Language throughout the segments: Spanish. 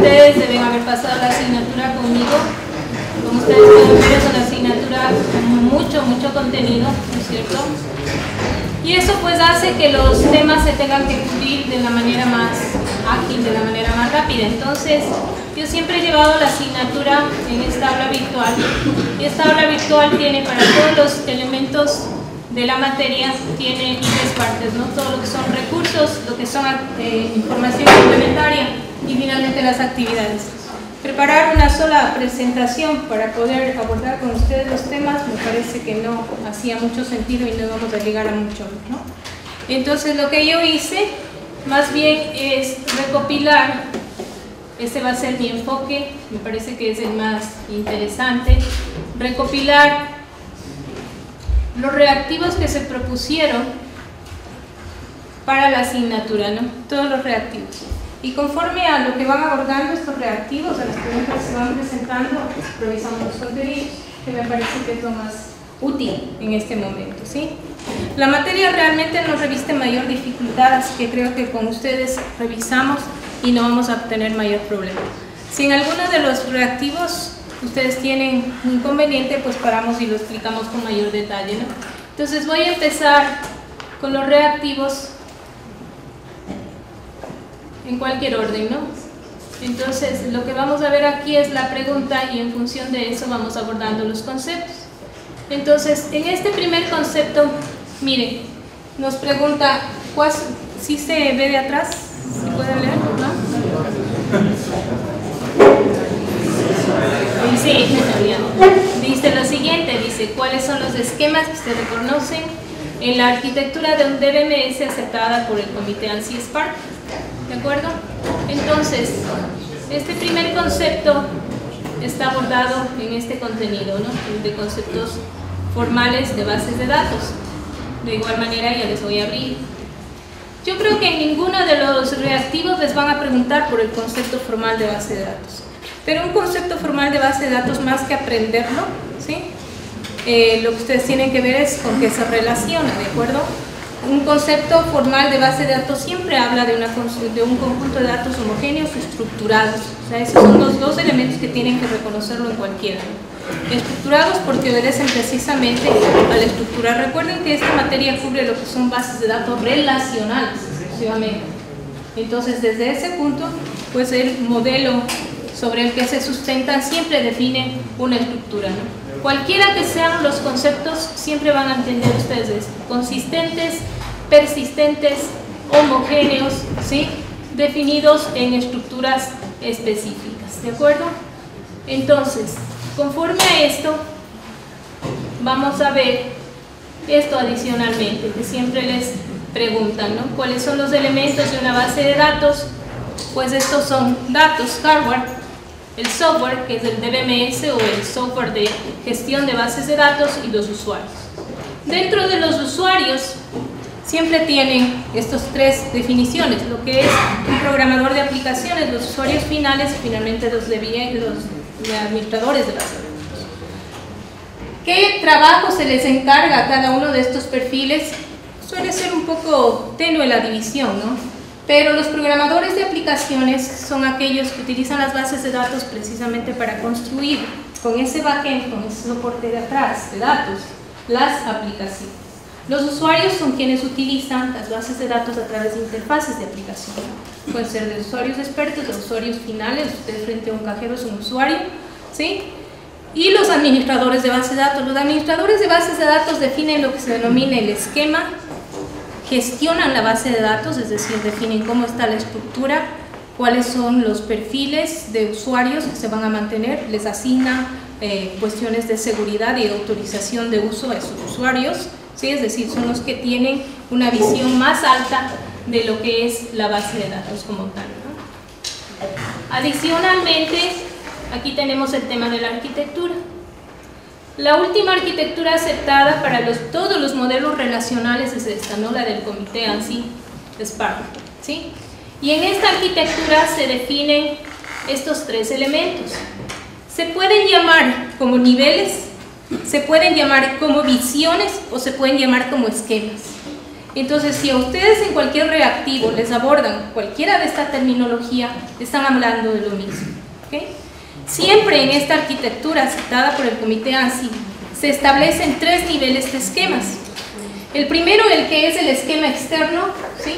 ustedes deben haber pasado la asignatura conmigo. Como ustedes pueden ver, es una asignatura con mucho contenido, ¿no es cierto? Y eso pues hace que los temas se tengan que cubrir de la manera más ágil, de la manera más rápida. Entonces, yo siempre he llevado la asignatura en esta aula virtual. Y esta aula virtual tiene para todos los elementos de la materia, tiene 3 partes, ¿no? Todo lo que son recursos, lo que son información complementaria y finalmente las actividades. Preparar una sola presentación para poder abordar con ustedes los temas me parece que no hacía mucho sentido y no vamos a llegar a mucho, ¿no? Entonces lo que yo hice más bien es recopilar, ese va a ser mi enfoque, me parece que es el más interesante, recopilar los reactivos que se propusieron para la asignatura, ¿no? Todos los reactivos. Y conforme a lo que van abordando estos reactivos, a las preguntas que se van presentando, revisamos los contenidos, que me parece que es lo más útil en este momento, ¿sí? La materia realmente no reviste mayor dificultad, así que creo que con ustedes revisamos y no vamos a tener mayor problema. Si en alguno de los reactivos ustedes tienen un inconveniente, pues paramos y lo explicamos con mayor detalle, ¿no? Entonces voy a empezar con los reactivos en cualquier orden, ¿no? Entonces lo que vamos a ver aquí es la pregunta y en función de eso vamos abordando los conceptos. Entonces en este primer concepto, miren, nos pregunta, ¿sí se ve de atrás? ¿Se puede leer? ¿No? Dice lo siguiente, dice, ¿cuáles son los esquemas que se reconocen en la arquitectura de un DBMS aceptada por el comité ANSI-SPARC? ¿De acuerdo? Entonces, este primer concepto está abordado en este contenido, ¿no? De conceptos formales de bases de datos. De igual manera ya les voy a abrir. Yo creo que en ninguno de los reactivos les van a preguntar por el concepto formal de base de datos. Pero un concepto formal de base de datos, más que aprenderlo, ¿sí? Lo que ustedes tienen que ver es con qué se relaciona, ¿de acuerdo? Un concepto formal de base de datos siempre habla de un conjunto de datos homogéneos y estructurados. O sea, esos son los 2 elementos que tienen que reconocerlo en cualquiera, ¿no? Estructurados porque obedecen precisamente a la estructura. Recuerden que esta materia cubre lo que son bases de datos relacionales, exclusivamente. Entonces, desde ese punto, pues el modelo sobre el que se sustentan siempre define una estructura, ¿no? Cualquiera que sean los conceptos, siempre van a entender ustedes esto: consistentes, persistentes, homogéneos, ¿sí? Definidos en estructuras específicas, ¿de acuerdo? Entonces, conforme a esto, vamos a ver esto adicionalmente, que siempre les preguntan, ¿no? ¿Cuáles son los elementos de una base de datos? Pues estos son datos, hardware, el software, que es el DBMS o el software de gestión de bases de datos, y los usuarios. Dentro de los usuarios siempre tienen estas 3 definiciones: lo que es un programador de aplicaciones, los usuarios finales y finalmente los administradores de bases de datos. ¿Qué trabajo se les encarga a cada uno de estos perfiles? Suele ser un poco tenue la división, ¿no? Pero los programadores de aplicaciones son aquellos que utilizan las bases de datos precisamente para construir con ese backend, con ese soporte de atrás de datos, las aplicaciones. Los usuarios son quienes utilizan las bases de datos a través de interfaces de aplicación. Pueden ser de usuarios expertos, de usuarios finales. Usted frente a un cajero es un usuario, ¿sí? Y los administradores de bases de datos. Los administradores de bases de datos definen lo que se denomina el esquema, gestionan la base de datos, es decir, definen cómo está la estructura, cuáles son los perfiles de usuarios que se van a mantener, les asignan cuestiones de seguridad y de autorización de uso a esos usuarios, ¿sí? Es decir, son los que tienen una visión más alta de lo que es la base de datos como tal, ¿no? Adicionalmente, aquí tenemos el tema de la arquitectura. La última arquitectura aceptada para todos los modelos relacionales es esta, ¿no? La del comité ANSI-SPARC, ¿sí? Y en esta arquitectura se definen estos 3 elementos. Se pueden llamar como niveles, se pueden llamar como visiones o se pueden llamar como esquemas. Entonces, si a ustedes en cualquier reactivo les abordan cualquiera de esta terminología, están hablando de lo mismo. ¿Okay? Siempre en esta arquitectura aceptada por el Comité ANSI se establecen 3 niveles de esquemas. El primero, el que es el esquema externo, ¿sí?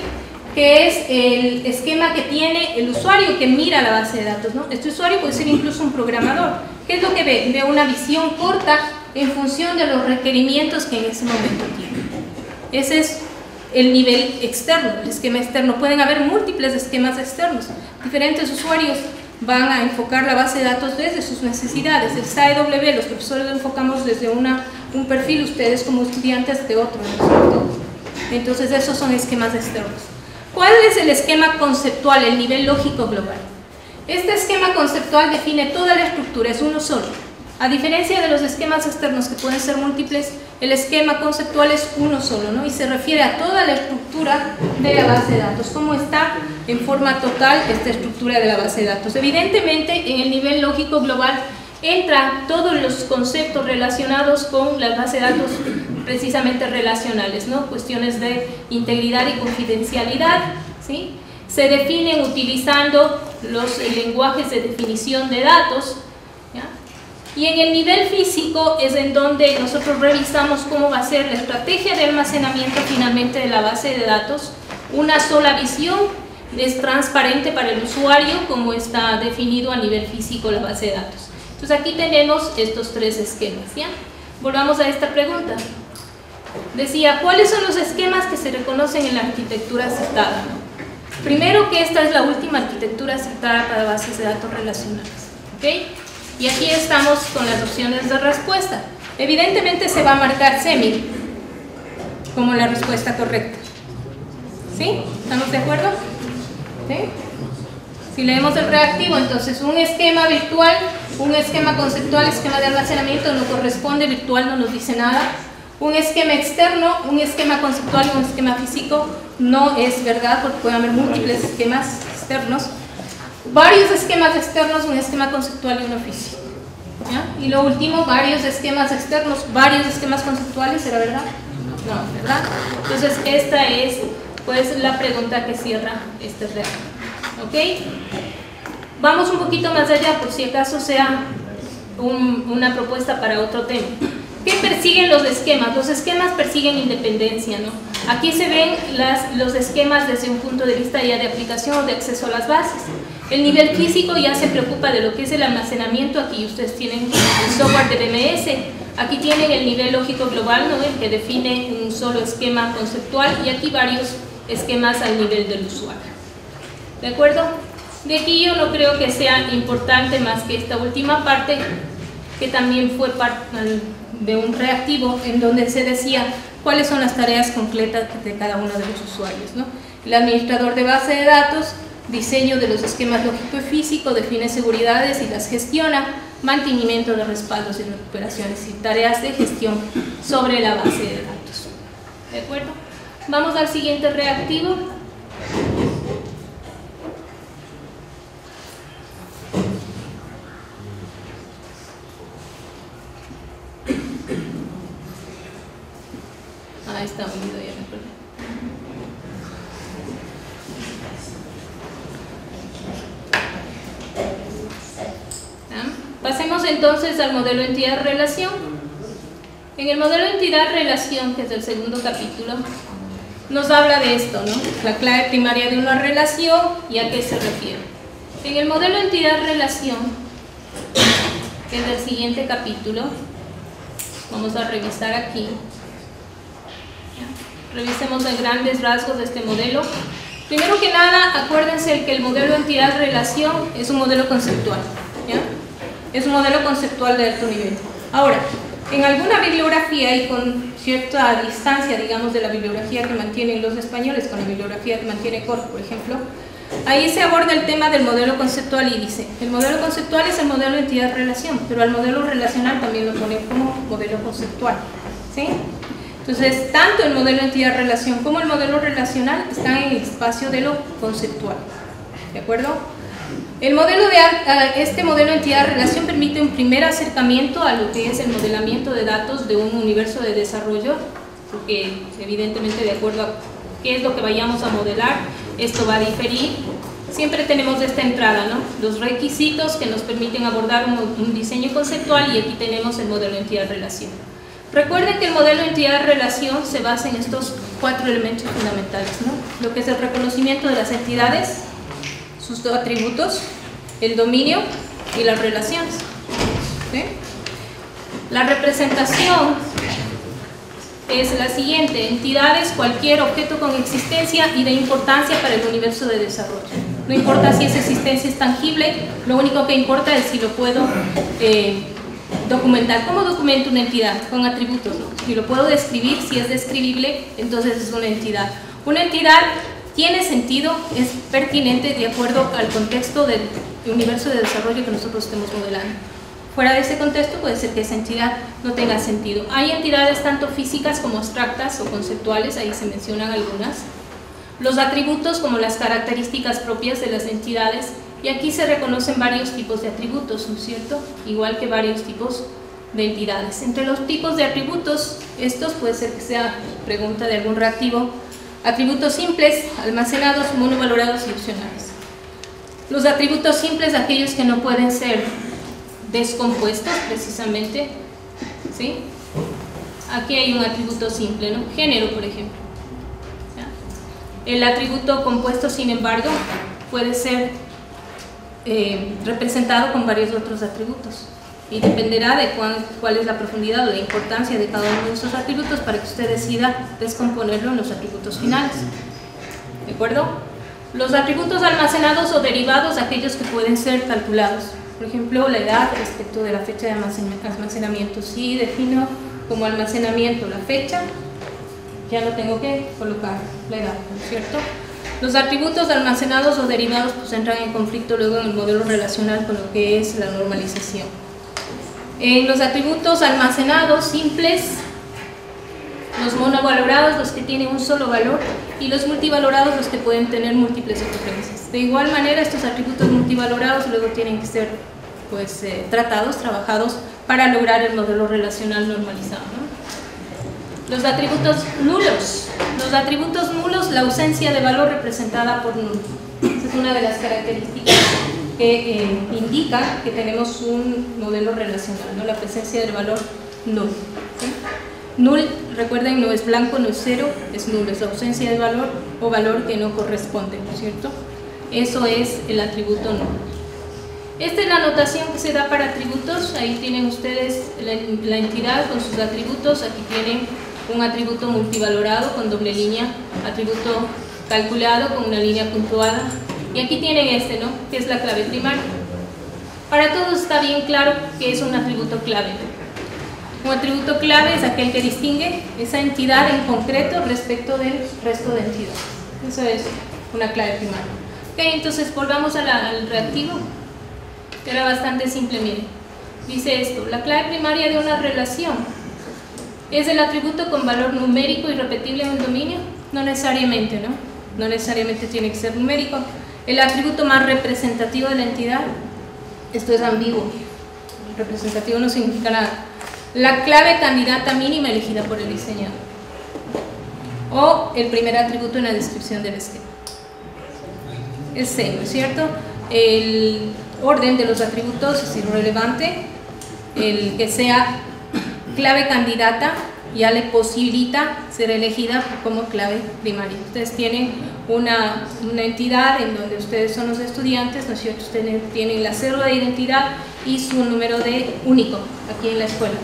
Que es el esquema que tiene el usuario que mira la base de datos, ¿no? Este usuario puede ser incluso un programador. ¿Qué es lo que ve? Ve una visión corta en función de los requerimientos que en ese momento tiene. Ese es el nivel externo, el esquema externo. Pueden haber múltiples esquemas externos. Diferentes usuarios van a enfocar la base de datos desde sus necesidades. El SAEW, los profesores lo enfocamos desde un perfil, ustedes como estudiantes de otro, ¿no? Entonces esos son esquemas externos. ¿Cuál es el esquema conceptual, el nivel lógico global? Este esquema conceptual define toda la estructura, es uno solo. A diferencia de los esquemas externos que pueden ser múltiples, el esquema conceptual es uno solo, ¿no? Y se refiere a toda la estructura de la base de datos, cómo está en forma total esta estructura de la base de datos. Evidentemente, en el nivel lógico global entran todos los conceptos relacionados con las bases de datos precisamente relacionales, ¿no? Cuestiones de integridad y confidencialidad, ¿sí? Se definen utilizando los lenguajes de definición de datos, ¿ya? Y en el nivel físico es en donde nosotros revisamos cómo va a ser la estrategia de almacenamiento finalmente de la base de datos. Una sola visión, es transparente para el usuario como está definido a nivel físico la base de datos. Entonces aquí tenemos estos 3 esquemas, ¿ya? Volvamos a esta pregunta. Decía, ¿cuáles son los esquemas que se reconocen en la arquitectura aceptada? Primero, que esta es la última arquitectura aceptada para bases de datos relacionales, ¿ok? Y aquí estamos con las opciones de respuesta. Evidentemente se va a marcar semi como la respuesta correcta. ¿Sí? ¿Estamos de acuerdo? ¿Sí? Si leemos el reactivo, entonces un esquema virtual, un esquema conceptual, esquema de almacenamiento no corresponde, virtual no nos dice nada. Un esquema externo, un esquema conceptual y un esquema físico no es verdad porque pueden haber múltiples esquemas externos. Varios esquemas externos, un esquema conceptual y uno físico. ¿Ya? Y lo último, varios esquemas externos, varios esquemas conceptuales, ¿será verdad? No, ¿verdad? Entonces esta es pues la pregunta que cierra este reactivo. ¿Ok? Vamos un poquito más allá por si acaso sea una propuesta para otro tema. ¿Qué persiguen los esquemas? Los esquemas persiguen independencia, ¿no? Aquí se ven los esquemas desde un punto de vista ya de aplicación o de acceso a las bases. El nivel físico ya se preocupa de lo que es el almacenamiento. Aquí ustedes tienen el software de BMS. Aquí tienen el nivel lógico global, ¿no? El que define un solo esquema conceptual, y aquí varios esquemas al nivel del usuario. ¿De acuerdo? De aquí yo no creo que sea importante más que esta última parte, que también fue parte de un reactivo en donde se decía cuáles son las tareas concretas de cada uno de los usuarios, ¿no? El administrador de base de datos, diseño de los esquemas lógico y físico, define seguridades y las gestiona, mantenimiento de respaldos y recuperaciones y tareas de gestión sobre la base de datos. ¿De acuerdo? Vamos al siguiente reactivo. Ahí está unido, ya me acordé. Pasemos entonces al modelo entidad-relación. En el modelo entidad-relación, que es el segundo capítulo, nos habla de esto, ¿no? La clave primaria de una relación y a qué se refiere. En el modelo entidad-relación, que es el siguiente capítulo, vamos a revisar aquí. Revisemos en grandes rasgos de este modelo. Primero que nada, acuérdense que el modelo entidad-relación es un modelo conceptual, ¿ya? Es un modelo conceptual de alto nivel. Ahora, en alguna bibliografía y con cierta distancia, digamos, de la bibliografía que mantienen los españoles con la bibliografía que mantiene Corp, por ejemplo, ahí se aborda el tema del modelo conceptual y dice, el modelo conceptual es el modelo entidad-relación, pero al modelo relacional también lo pone como modelo conceptual, ¿sí? Entonces, tanto el modelo entidad-relación como el modelo relacional están en el espacio de lo conceptual, ¿de acuerdo? Este modelo entidad-relación permite un primer acercamiento a lo que es el modelamiento de datos de un universo de desarrollo, porque evidentemente de acuerdo qué es lo que vayamos a modelar. Esto va a diferir. Siempre tenemos esta entrada, ¿no? Los requisitos que nos permiten abordar un diseño conceptual, y aquí tenemos el modelo entidad-relación. Recuerden que el modelo entidad-relación se basa en estos 4 elementos fundamentales, ¿no? Lo que es el reconocimiento de las entidades, sus atributos, el dominio y las relaciones. ¿Sí? La representación es la siguiente: entidades, cualquier objeto con existencia y de importancia para el universo de desarrollo. No importa si esa existencia es tangible, lo único que importa es si lo puedo documentar. ¿Cómo documento una entidad? Con atributos, ¿no? Si lo puedo describir, si es describible, entonces es una entidad. Una entidad tiene sentido, es pertinente de acuerdo al contexto del universo de desarrollo que nosotros estemos modelando. Fuera de ese contexto puede ser que esa entidad no tenga sentido. Hay entidades tanto físicas como abstractas o conceptuales, ahí se mencionan algunas. Los atributos como las características propias de las entidades, y aquí se reconocen varios tipos de atributos, ¿no es cierto? Igual que varios tipos de entidades. Entre los tipos de atributos, estos puede ser que sea pregunta de algún reactivo: atributos simples, almacenados, monovalorados y opcionales. Los atributos simples, aquellos que no pueden ser descompuestos precisamente, ¿sí? Aquí hay un atributo simple, ¿no? Género, por ejemplo. ¿Ya? El atributo compuesto, sin embargo, puede ser representado con varios otros atributos, y dependerá de cuál es la profundidad o la importancia de cada uno de esos atributos para que usted decida descomponerlo en los atributos finales. ¿De acuerdo? Los atributos almacenados o derivados, aquellos que pueden ser calculados. Por ejemplo, la edad respecto de la fecha de almacenamiento. Si defino como almacenamiento la fecha, ya no tengo que colocar la edad, ¿no es cierto? Los atributos almacenados o derivados pues entran en conflicto luego en el modelo relacional con lo que es la normalización. En los atributos almacenados simples, los monovalorados, los que tienen un solo valor, y los multivalorados, los que pueden tener múltiples ocurrencias. De igual manera, estos atributos multivalorados luego tienen que ser pues, trabajados para lograr el modelo relacional normalizado, ¿no? Los atributos nulos. Los atributos nulos, la ausencia de valor representada por nulo. Esa es una de las características que indica que tenemos un modelo relacional, ¿no? La presencia del valor nulo. ¿Sí? Null, recuerden, no es blanco, no es cero, es nulo, es ausencia de valor o valor que no corresponde, ¿no es cierto? Eso es el atributo nulo. Esta es la notación que se da para atributos. Ahí tienen ustedes la entidad con sus atributos. Aquí tienen un atributo multivalorado con doble línea, atributo calculado con una línea puntuada, y aquí tienen este, ¿no? Que es la clave primaria. Para todos está bien claro que es un atributo clave, ¿no? Un atributo clave es aquel que distingue esa entidad en concreto respecto del resto de entidades. Eso es una clave primaria. Ok, entonces volvamos al reactivo. Era bastante simple, miren. Dice esto: la clave primaria de una relación es el atributo con valor numérico y repetible en un dominio. No necesariamente, ¿no? No necesariamente tiene que ser numérico. El atributo más representativo de la entidad, esto es ambiguo. Representativo no significa nada. La clave candidata mínima elegida por el diseñador, o el primer atributo en la descripción del esquema. Es C, ¿no es cierto? El orden de los atributos es irrelevante. El que sea clave candidata ya le posibilita ser elegida como clave primaria. Ustedes tienen una entidad en donde ustedes son los estudiantes, ¿no es cierto? Ustedes tienen la cédula de identidad y su número de único aquí en la escuela.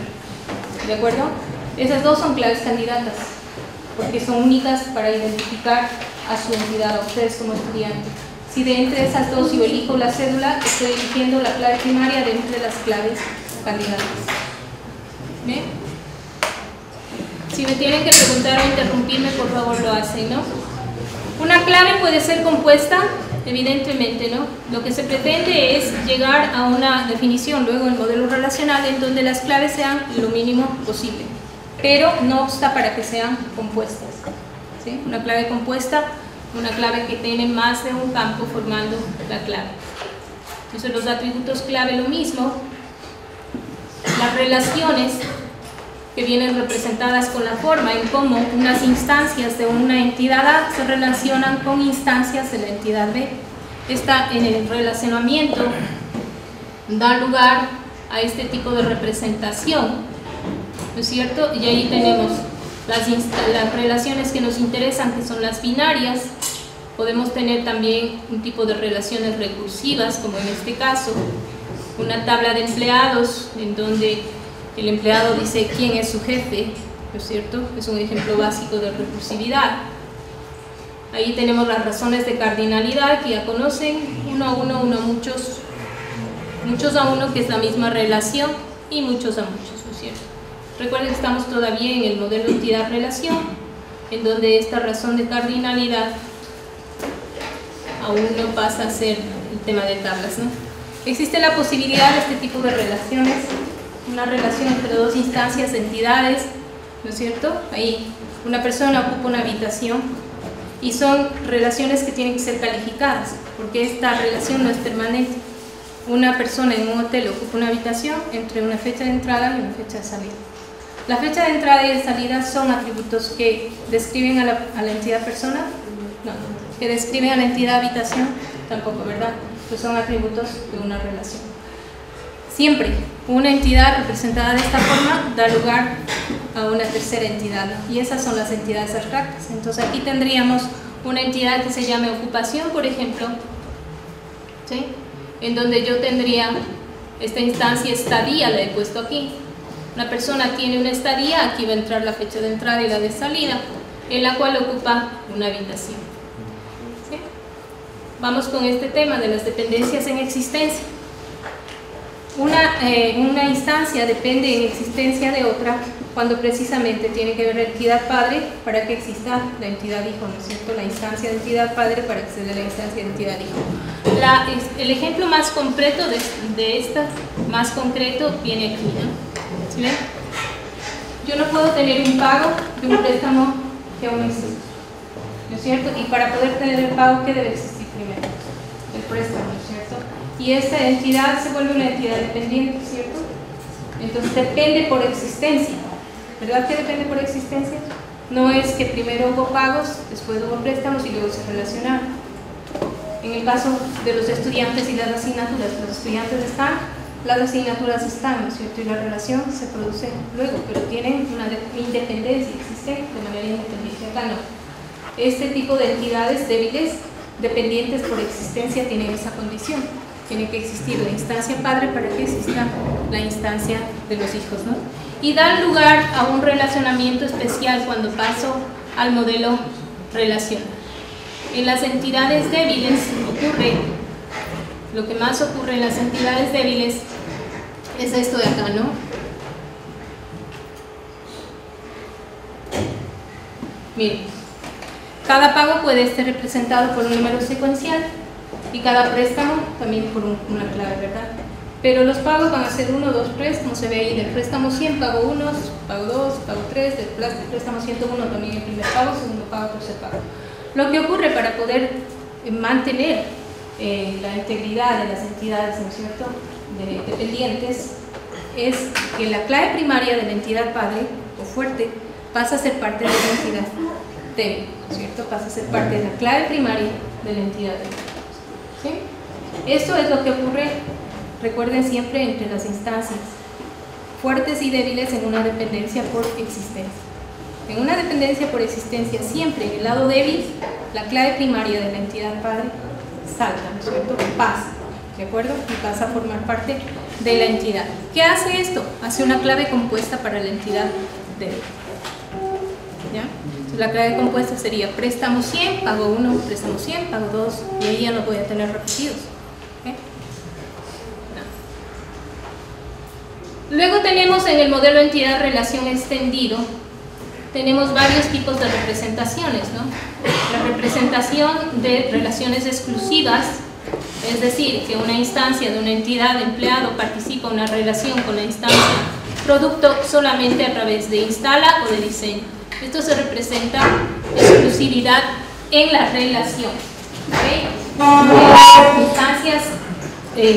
¿De acuerdo? Esas dos son claves candidatas, porque son únicas para identificar a su entidad, a ustedes como estudiantes. Si de entre esas dos yo elijo la cédula, estoy eligiendo la clave primaria de entre las claves candidatas. ¿Bien? Si me tienen que preguntar o interrumpirme, por favor lo hacen, ¿no? Una clave puede ser compuesta, evidentemente, ¿no? Lo que se pretende es llegar a una definición luego en el modelo relacional en donde las claves sean lo mínimo posible, pero no obsta para que sean compuestas, ¿sí? Una clave compuesta, una clave que tiene más de un campo formando la clave. Entonces los atributos clave lo mismo. Las relaciones que vienen representadas con la forma en cómo unas instancias de una entidad A se relacionan con instancias de la entidad B. En el relacionamiento da lugar a este tipo de representación, ¿no es cierto? Y ahí tenemos las relaciones que nos interesan, que son las binarias. Podemos tener también un tipo de relaciones recursivas, como en este caso, una tabla de empleados, en donde el empleado dice quién es su jefe, ¿no es cierto? Es un ejemplo básico de recursividad. Ahí tenemos las razones de cardinalidad, que ya conocen, uno a uno, uno a muchos, muchos a uno, que es la misma relación, y muchos a muchos, ¿no es cierto? Recuerden que estamos todavía en el modelo entidad-relación, en donde esta razón de cardinalidad aún no pasa a ser el tema de tablas, ¿no? Existe la posibilidad de este tipo de relaciones, una relación entre dos instancias de entidades, ¿no es cierto? Ahí una persona ocupa una habitación y son relaciones que tienen que ser calificadas, porque esta relación no es permanente. Una persona en un hotel ocupa una habitación entre una fecha de entrada y una fecha de salida. La fecha de entrada y de salida son atributos que describen a la entidad persona, no, que describen a la entidad habitación, tampoco, ¿verdad? Pues son atributos de una relación. Siempre una entidad representada de esta forma da lugar a una tercera entidad, y esas son las entidades abstractas. Entonces aquí tendríamos una entidad que se llame ocupación, por ejemplo, ¿sí? En donde yo tendría esta instancia estadía, la he puesto aquí. Una persona tiene una estadía, aquí va a entrar la fecha de entrada y la de salida, en la cual ocupa una habitación. ¿Sí? Vamos con este tema de las dependencias en existencia. Una instancia depende en existencia de otra cuando precisamente tiene que ver la entidad padre para que exista la entidad hijo, ¿no es cierto? La instancia de entidad padre para que se dé la instancia de entidad hijo. El ejemplo más concreto de esta, más concreto, viene aquí, ¿no? ¿Sí ven? Yo no puedo tener un pago de un préstamo que aún existe, ¿no es cierto? Y para poder tener el pago, ¿qué debe existir primero? El préstamo, ¿no es cierto? Y esta entidad se vuelve una entidad dependiente, ¿cierto? Entonces depende por existencia. ¿Verdad que depende por existencia? No es que primero hubo pagos, después hubo préstamos y luego se relacionaron. En el caso de los estudiantes y las asignaturas, los estudiantes están, las asignaturas están, ¿no es cierto? Y la relación se produce luego, pero tienen una independencia, existen de manera independiente. Acá no. Este tipo de entidades débiles, dependientes por existencia, tienen esa condición. Tiene que existir la instancia padre para que exista la instancia de los hijos, ¿no? Y dan lugar a un relacionamiento especial cuando paso al modelo relacional. En las entidades débiles ocurre, lo que más ocurre en las entidades débiles es esto de acá, ¿no? Miren, cada pago puede estar representado por un número secuencial y cada préstamo también por una clave, ¿verdad? Pero los pagos van a ser 1, 2, 3, como se ve ahí, del préstamo 100, pago 1, pago 2, pago 3, del préstamo 101 también el primer pago, segundo pago, tercer pago. Lo que ocurre para poder mantener la integridad de las entidades, ¿no es cierto?, dependientes, es que la clave primaria de la entidad padre o fuerte pasa a ser parte de la entidad débil, ¿no es cierto?, pasa a ser parte de la clave primaria de la entidad débil. ¿Sí? Esto es lo que ocurre, recuerden siempre, entre las instancias fuertes y débiles en una dependencia por existencia. En una dependencia por existencia, siempre en el lado débil, la clave primaria de la entidad padre salta, ¿no es cierto?, pasa, ¿de acuerdo? Y pasa a formar parte de la entidad. ¿Qué hace esto? Hace una clave compuesta para la entidad débil. ¿Ya? La clave compuesta sería préstamo 100, pago 1, préstamo 100, pago 2, y ahí ya no voy a tener repetidos. ¿Okay? No. Luego tenemos en el modelo entidad-relación extendido, tenemos varios tipos de representaciones, ¿no? La representación de relaciones exclusivas, es decir, que una instancia de una entidad de empleado participa en una relación con la instancia producto solamente a través de instala o de diseño. Esto se representa exclusividad en la relación, ¿okay? En las instancias,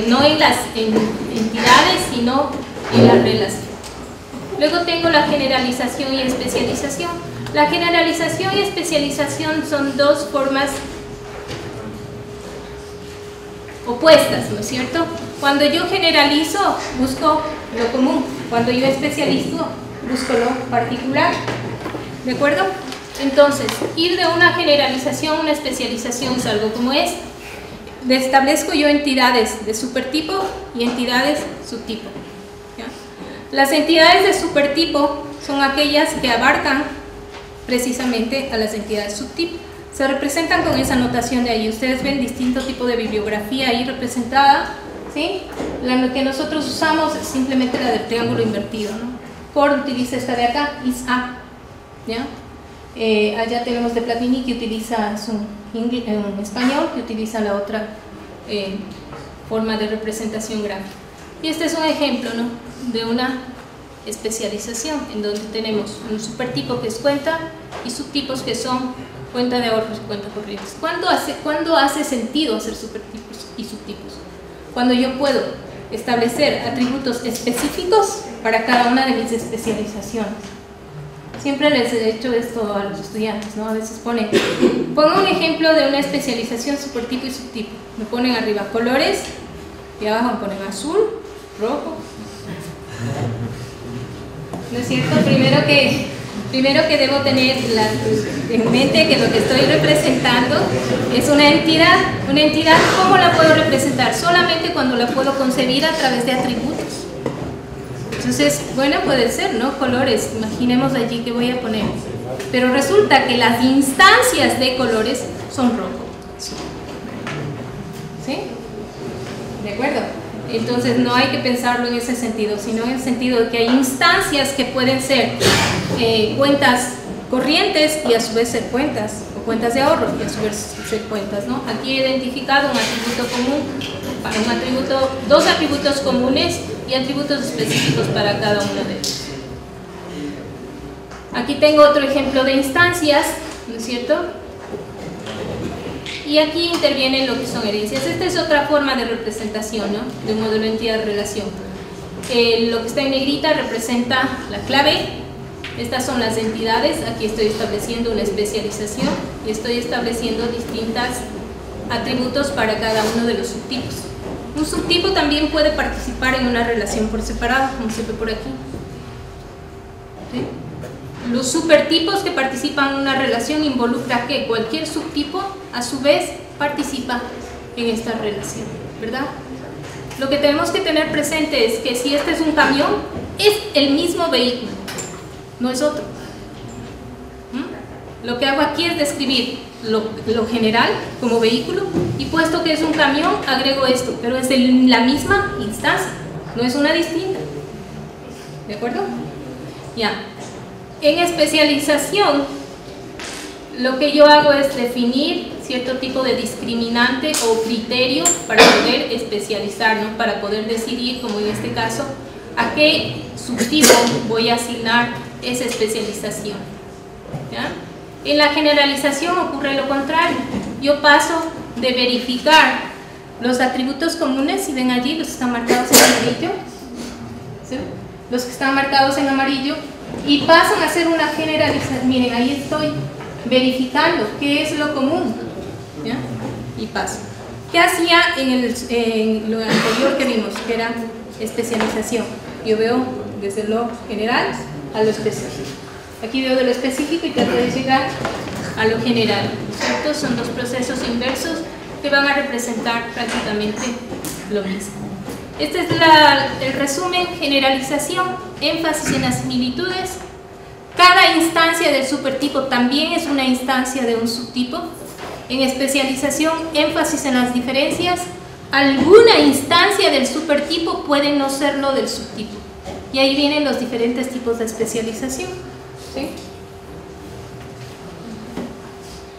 no en las entidades, sino en la relación. Luego tengo la generalización y especialización. La generalización y especialización son dos formas opuestas, ¿no es cierto? Cuando yo generalizo, busco lo común. Cuando yo especializo, busco lo particular. ¿De acuerdo? Entonces, ir de una generalización a una especialización es algo como es. Establezco yo entidades de supertipo y entidades subtipo. ¿Ya? Las entidades de supertipo son aquellas que abarcan precisamente a las entidades subtipo. Se representan con esa notación de ahí. Ustedes ven distinto tipo de bibliografía ahí representada, ¿sí? La que nosotros usamos es simplemente la del triángulo invertido, ¿no? Core utiliza esta de acá, is a, ¿ya? Allá tenemos de Platini que utiliza en español, que utiliza la otra forma de representación gráfica. Y este es un ejemplo, ¿no?, de una especialización en donde tenemos un supertipo que es cuenta y subtipos que son cuenta de ahorros y cuenta corrientes. ¿Cuándo hace sentido hacer supertipos y subtipos? Cuando yo puedo establecer atributos específicos para cada una de mis especializaciones. Siempre les he hecho esto a los estudiantes, ¿no? A veces pongo un ejemplo de una especialización supertipo y subtipo. Me ponen arriba colores y abajo me ponen azul, rojo. ¿No es cierto? Primero que debo tener en mente que lo que estoy representando es una entidad. Una entidad, ¿cómo la puedo representar? Solamente cuando la puedo concebir a través de atributos. Entonces, bueno, puede ser, ¿no? Colores, imaginemos allí que voy a poner. Pero resulta que las instancias de colores son rojo. ¿Sí? ¿De acuerdo? Entonces no hay que pensarlo en ese sentido, sino en el sentido de que hay instancias que pueden ser cuentas corrientes y a su vez ser cuentas, o cuentas de ahorro y a su vez ser cuentas, ¿no? Aquí he identificado un atributo común, dos atributos comunes y atributos específicos para cada uno de ellos. Aquí tengo otro ejemplo de instancias, ¿no es cierto? Y aquí intervienen lo que son herencias. Esta es otra forma de representación, ¿no?, de un modelo de entidad-relación. Lo que está en negrita representa la clave. Estas son las entidades. Aquí estoy estableciendo una especialización y estoy estableciendo distintos atributos para cada uno de los subtipos. Un subtipo también puede participar en una relación por separado, como se ve por aquí. ¿Sí? Los supertipos que participan en una relación involucra que cualquier subtipo a su vez participa en esta relación, ¿verdad? Lo que tenemos que tener presente es que si este es un camión, es el mismo vehículo, no es otro. Lo que hago aquí es describir lo general como vehículo, y puesto que es un camión, agrego esto, pero es de la misma instancia, no es una distinta. ¿De acuerdo? Ya. En especialización, lo que yo hago es definir cierto tipo de discriminante o criterio para poder especializar, ¿no?, para poder decidir, como en este caso, a qué subtipo voy a asignar esa especialización. ¿Ya? En la generalización ocurre lo contrario. Yo paso de verificar los atributos comunes, si ven allí, los que están marcados en amarillo, ¿sí?, los que están marcados en amarillo, y pasan a hacer una generalización. Miren, ahí estoy verificando qué es lo común, ¿ya? Y paso. ¿Qué hacía en lo anterior que vimos, que era especialización? Yo veo desde lo general a lo específico. Aquí veo de lo específico y trato de llegar a lo general. Estos son dos procesos inversos que van a representar prácticamente lo mismo. Este es el resumen: generalización, énfasis en las similitudes. Cada instancia del supertipo también es una instancia de un subtipo. En especialización, énfasis en las diferencias. Alguna instancia del supertipo puede no serlo del subtipo. Y ahí vienen los diferentes tipos de especialización. ¿Sí?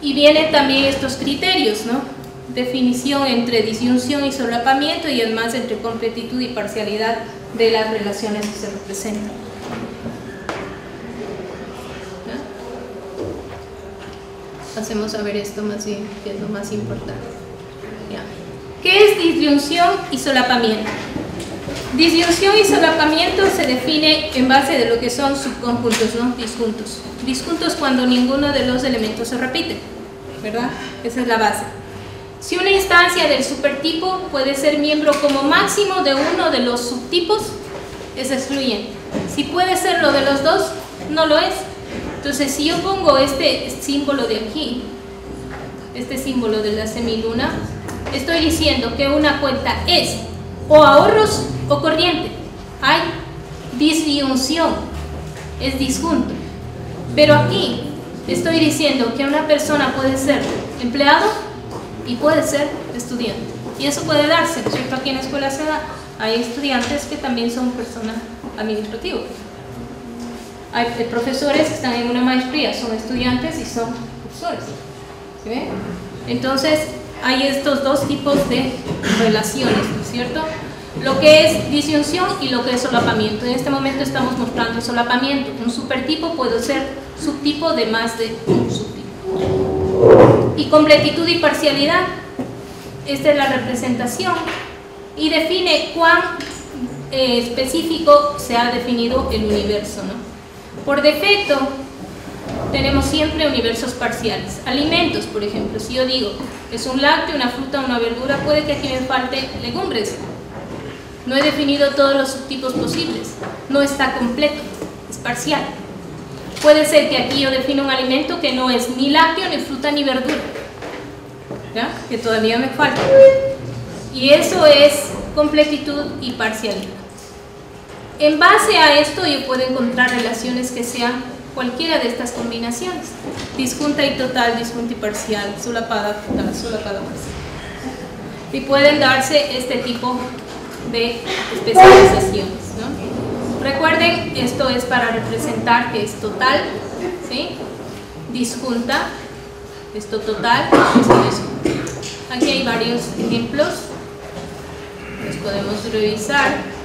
Y vienen también estos criterios, ¿no? Definición entre disyunción y solapamiento, y además entre completitud y parcialidad de las relaciones que se representan. ¿Ya? Pasemos a ver esto más bien, que es lo más importante. ¿Ya? ¿Qué es disyunción y solapamiento? Disyunción y solapamiento se define en base de lo que son subconjuntos, ¿no? Disjuntos. Disjuntos cuando ninguno de los elementos se repite, ¿verdad? Esa es la base. Si una instancia del supertipo puede ser miembro como máximo de uno de los subtipos, es excluyente. Si puede ser lo de los dos, no lo es. Entonces, si yo pongo este símbolo de aquí, este símbolo de la semiluna, estoy diciendo que una cuenta es o ahorros o corriente. Hay disyunción, es disjunto. Pero aquí estoy diciendo que una persona puede ser empleado y puede ser estudiante. Y eso puede darse, ¿no es cierto? Aquí en la escuela se da. Hay estudiantes que también son personas administrativas. Hay profesores que están en una maestría, son estudiantes y son profesores. ¿Sí ven? Entonces, hay estos dos tipos de relaciones, ¿no es cierto? Lo que es disyunción y lo que es solapamiento. En este momento estamos mostrando solapamiento. Un supertipo puede ser subtipo de más de un subtipo. Y completitud y parcialidad. Esta es la representación y define cuán específico se ha definido el universo, ¿no? Por defecto tenemos siempre universos parciales. Alimentos, por ejemplo, si yo digo es un lácteo, una fruta, una verdura, puede que aquí me falte legumbres. No he definido todos los subtipos posibles, no está completo, es parcial. Puede ser que aquí yo defino un alimento que no es ni lácteo, ni fruta, ni verdura, ¿ya? Que todavía me falta. Y eso es completitud y parcialidad. En base a esto yo puedo encontrar relaciones que sean cualquiera de estas combinaciones. Disjunta y total, disjunta y parcial, solapada total, solapada parcial. Y pueden darse este tipo de especializaciones, ¿no? Recuerden, esto es para representar que es total, ¿sí? Disjunta, esto total, esto disjunta. Aquí hay varios ejemplos, los podemos revisar.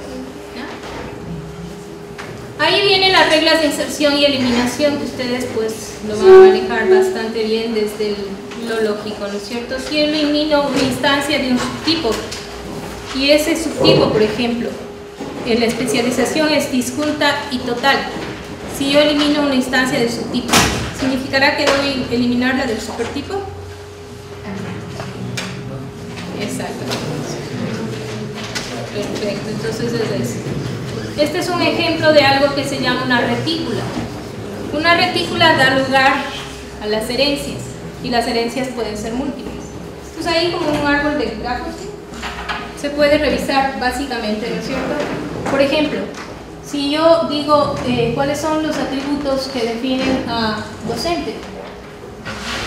Ahí vienen las reglas de inserción y eliminación que ustedes pues lo van a manejar bastante bien desde lo lógico, ¿no es cierto? Si yo elimino una instancia de un subtipo y ese subtipo, por ejemplo, en la especialización es disjunta y total, si yo elimino una instancia del subtipo, ¿significará que debo eliminar la del supertipo? Exacto. Perfecto, entonces es eso. Este es un ejemplo de algo que se llama una retícula. Una retícula da lugar a las herencias y las herencias pueden ser múltiples. Entonces ahí como un árbol de grafos se puede revisar básicamente, ¿no es cierto? Por ejemplo, si yo digo cuáles son los atributos que definen a docente.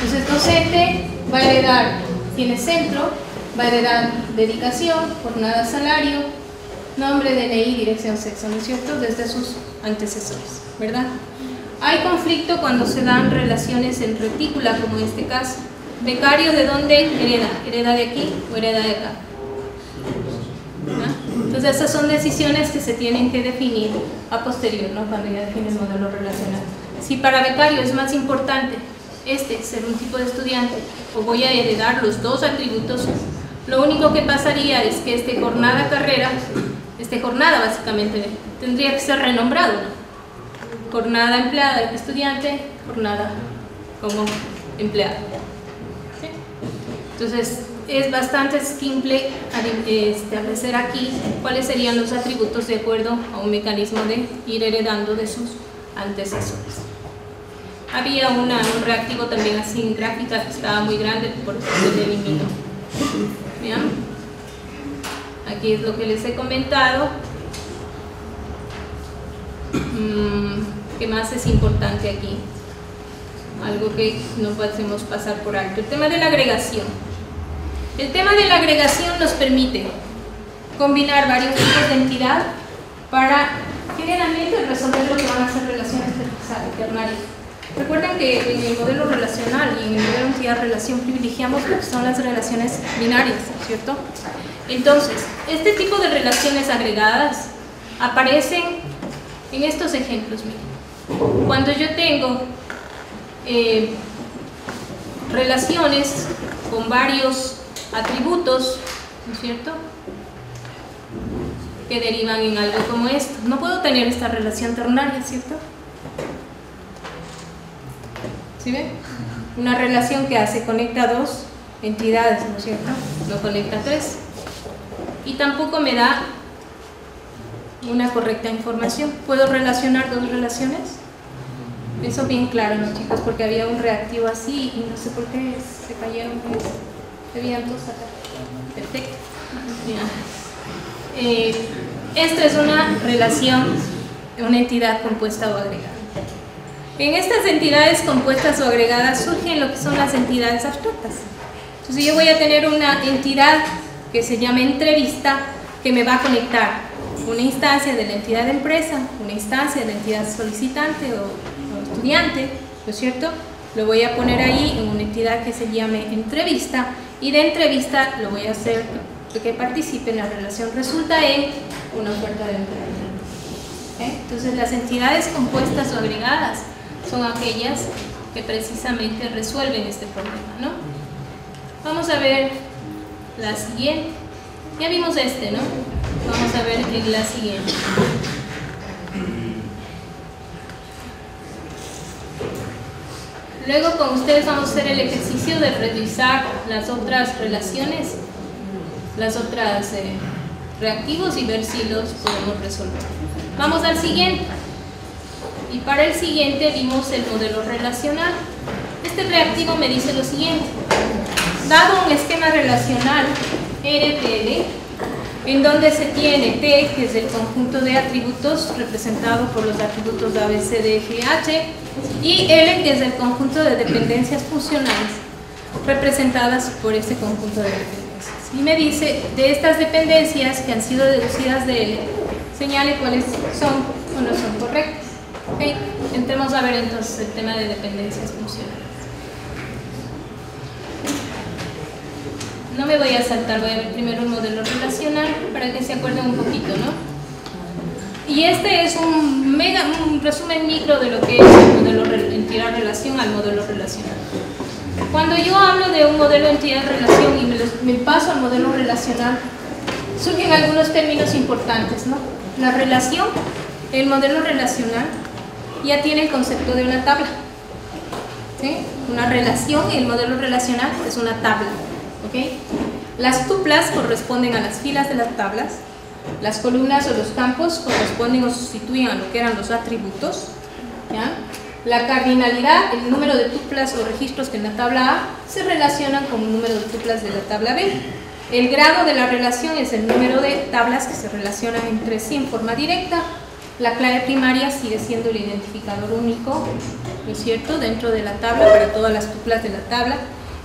Entonces docente va a heredar, tiene centro, va a heredar dedicación, jornada, salario, nombre, DNI, dirección, sexo, ¿no es cierto? Desde sus antecesores, ¿verdad? Hay conflicto cuando se dan relaciones en retícula, como en este caso. Becario, ¿de dónde hereda? ¿Hereda de aquí o hereda de acá? ¿verdad? Entonces esas son decisiones que se tienen que definir a posterior, ¿no? Cuando ya define el modelo relacional. Si para becario es más importante ser un tipo de estudiante, o voy a heredar los dos atributos, lo único que pasaría es que jornada-carrera, jornada básicamente tendría que ser renombrado, ¿no? Jornada empleada estudiante, jornada como empleado. ¿Sí? Entonces es bastante simple establecer aquí cuáles serían los atributos de acuerdo a un mecanismo de ir heredando de sus antecesores. Había un reactivo también así en gráfica que estaba muy grande, por eso se eliminó. ¿Bien? Aquí es lo que les he comentado. ¿Qué más es importante aquí? Algo que no podemos pasar por alto. El tema de la agregación. El tema de la agregación nos permite combinar varios tipos de entidad para generalmente resolver lo que van a ser relaciones ternarias. Recuerden que en el modelo relacional y en el modelo entidad-relación privilegiamos lo que son las relaciones binarias, ¿cierto? Entonces, este tipo de relaciones agregadas aparecen en estos ejemplos. Miren. Cuando yo tengo relaciones con varios atributos, ¿no es cierto? que derivan en algo como esto. No puedo tener esta relación ternaria, ¿cierto? ¿Sí ven? Una relación que hace, conecta dos entidades, ¿no es cierto? No conecta tres. Y tampoco me da una correcta información. ¿Puedo relacionar dos relaciones? Eso bien claro, ¿no, chicos? Porque había un reactivo así y no sé por qué se cayeron. Se veían dos acá. Perfecto. Esta es una relación, una entidad compuesta o agregada. En estas entidades compuestas o agregadas surgen lo que son las entidades abstractas. Entonces yo voy a tener una entidad que se llama entrevista, que me va a conectar una instancia de la entidad de empresa, una instancia de la entidad solicitante o estudiante, ¿no es cierto? Lo voy a poner ahí en una entidad que se llame entrevista, y de entrevista lo voy a hacer que participe en la relación, resulta en una oferta de empleo. Entonces las entidades compuestas o agregadas son aquellas que precisamente resuelven este problema, ¿no? Vamos a ver la siguiente. Ya vimos este, ¿no? Vamos a ver en la siguiente. Luego con ustedes vamos a hacer el ejercicio de revisar las otras relaciones, las otras reactivos, y ver si los podemos resolver. Vamos al siguiente. Y para el siguiente vimos el modelo relacional. Este reactivo me dice lo siguiente: dado un esquema relacional RTL, en donde se tiene T, que es el conjunto de atributos representado por los atributos A, B, C, D, G, H, y L, que es el conjunto de dependencias funcionales representadas por este conjunto de dependencias. Y me dice, de estas dependencias que han sido deducidas de L, señale cuáles son o no son correctas. ¿Okay? Entremos a ver entonces el tema de dependencias funcionales. No me voy a saltar, voy a ver primero un modelo relacional para que se acuerden un poquito, ¿no? Y este es un resumen micro de lo que es el modelo entidad-relación al modelo relacional. Cuando yo hablo de un modelo entidad-relación y me paso al modelo relacional, surgen algunos términos importantes, ¿no? La relación, el modelo relacional, ya tiene el concepto de una tabla, ¿sí? Una relación, el modelo relacional es una tabla. ¿Okay? Las tuplas corresponden a las filas de las tablas, las columnas o los campos corresponden o sustituyen a lo que eran los atributos, ¿ya? La cardinalidad, el número de tuplas o registros que en la tabla A se relacionan con el número de tuplas de la tabla B. El grado de la relación es el número de tablas que se relacionan entre sí en forma directa. La clave primaria sigue siendo el identificador único, ¿no es cierto?, dentro de la tabla para todas las tuplas de la tabla.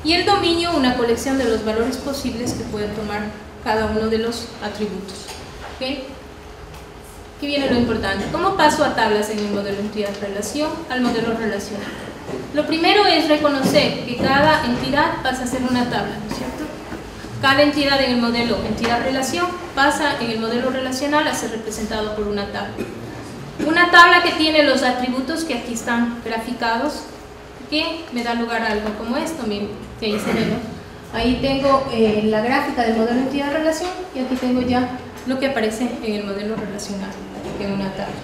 Y el dominio, una colección de los valores posibles que puede tomar cada uno de los atributos. ¿Okay? Aquí viene lo importante. ¿Cómo paso a tablas en el modelo entidad-relación al modelo relacional? Lo primero es reconocer que cada entidad pasa a ser una tabla, ¿no es cierto? Cada entidad en el modelo entidad-relación pasa en el modelo relacional a ser representado por una tabla. Una tabla que tiene los atributos que aquí están graficados, que me da lugar a algo como esto, miren, que ahí se ve, ¿no? Ahí tengo la gráfica del modelo entidad-relación y aquí tengo ya lo que aparece en el modelo relacional, en una tabla.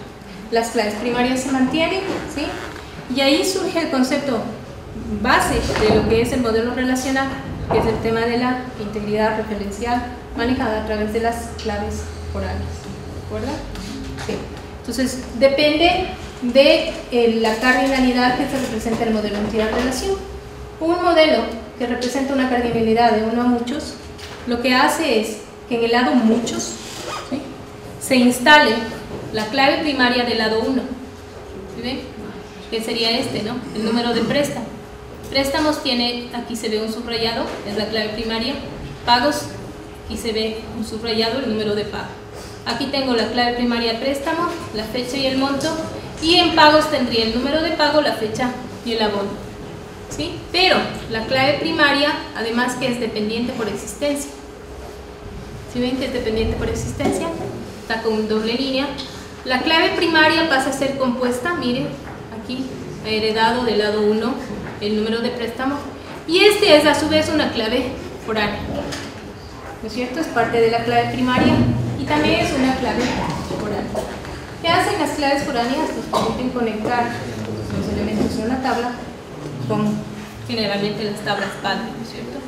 Las claves primarias se mantienen, ¿sí? Y ahí surge el concepto base de lo que es el modelo relacional, que es el tema de la integridad referencial manejada a través de las claves orales. ¿De acuerdo? Sí. Entonces, depende de la cardinalidad que se representa en el modelo entidad-relación. Un modelo que representa una cardinalidad de 1 a muchos, lo que hace es que en el lado muchos, ¿sí?, se instale la clave primaria del lado 1. ¿Sí ven? Que sería este, ¿no? El número de préstamo. Préstamos tiene, aquí se ve un subrayado, es la clave primaria. Pagos, aquí se ve un subrayado, el número de pago. Aquí tengo la clave primaria de préstamo, la fecha y el monto. Y en pagos tendría el número de pago, la fecha y el abono, ¿sí? Pero la clave primaria, además que es dependiente por existencia. ¿Sí ven que es dependiente por existencia? Está con doble línea. La clave primaria pasa a ser compuesta, miren, aquí, ha heredado del lado 1 el número de préstamo. Y este es a su vez una clave foránea, ¿no es cierto? Es parte de la clave primaria y también es una clave foránea. ¿Qué hacen las claves foráneas? Nos permiten conectar los elementos de una tabla con generalmente las tablas padre, ¿no es cierto?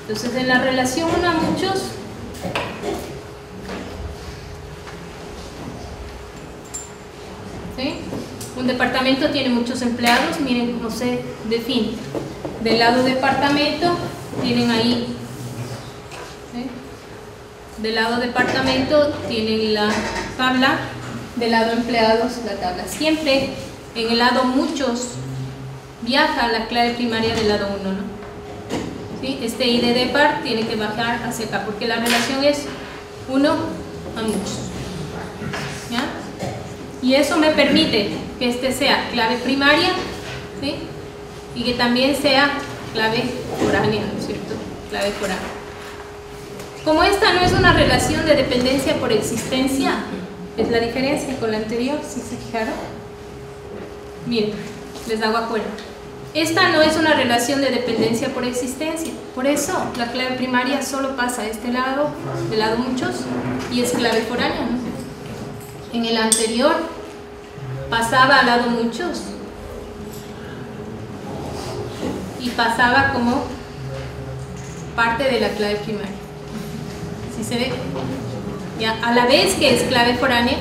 Entonces, en la relación 1 a muchos, ¿sí? Un departamento tiene muchos empleados, miren cómo se define. Del lado departamento tienen ahí, ¿sí? Del lado departamento tienen la tabla, del lado empleados la tabla. Siempre en el lado muchos viaja la clave primaria del lado 1, ¿no? ¿Sí? Este I de depart tiene que bajar hacia acá porque la relación es 1 a muchos, ¿ya? Y eso me permite que este sea clave primaria, ¿sí? Y que también sea clave foránea, ¿no es cierto? Clave foránea. Como esta no es una relación de dependencia por existencia, es la diferencia con la anterior, si se fijaron. Miren, les hago acuerdo. Esta no es una relación de dependencia por existencia, por eso la clave primaria solo pasa a este lado, del lado muchos, y es clave foránea, ¿no? En el anterior pasaba al lado muchos y pasaba como parte de la clave primaria. ¿Sí se ve? ¿Ya? A la vez que es clave foránea,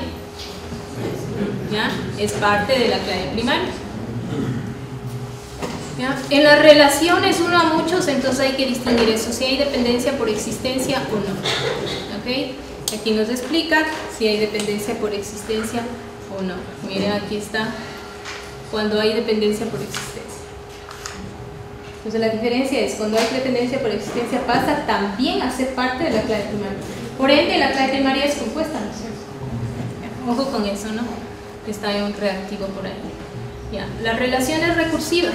¿ya? Es parte de la clave primaria. ¿Ya? En las relaciones 1 a muchos, entonces hay que distinguir eso, si hay dependencia por existencia o no. ¿Okay? Aquí nos explica si hay dependencia por existencia o no. Miren, aquí está cuando hay dependencia por existencia. Entonces la diferencia es cuando hay dependencia por existencia pasa también a ser parte de la clave primaria. Por ende, la clave primaria es compuesta, ¿no es cierto? Ojo con eso, ¿no? Está en un reactivo por ahí. Ya. Las relaciones recursivas.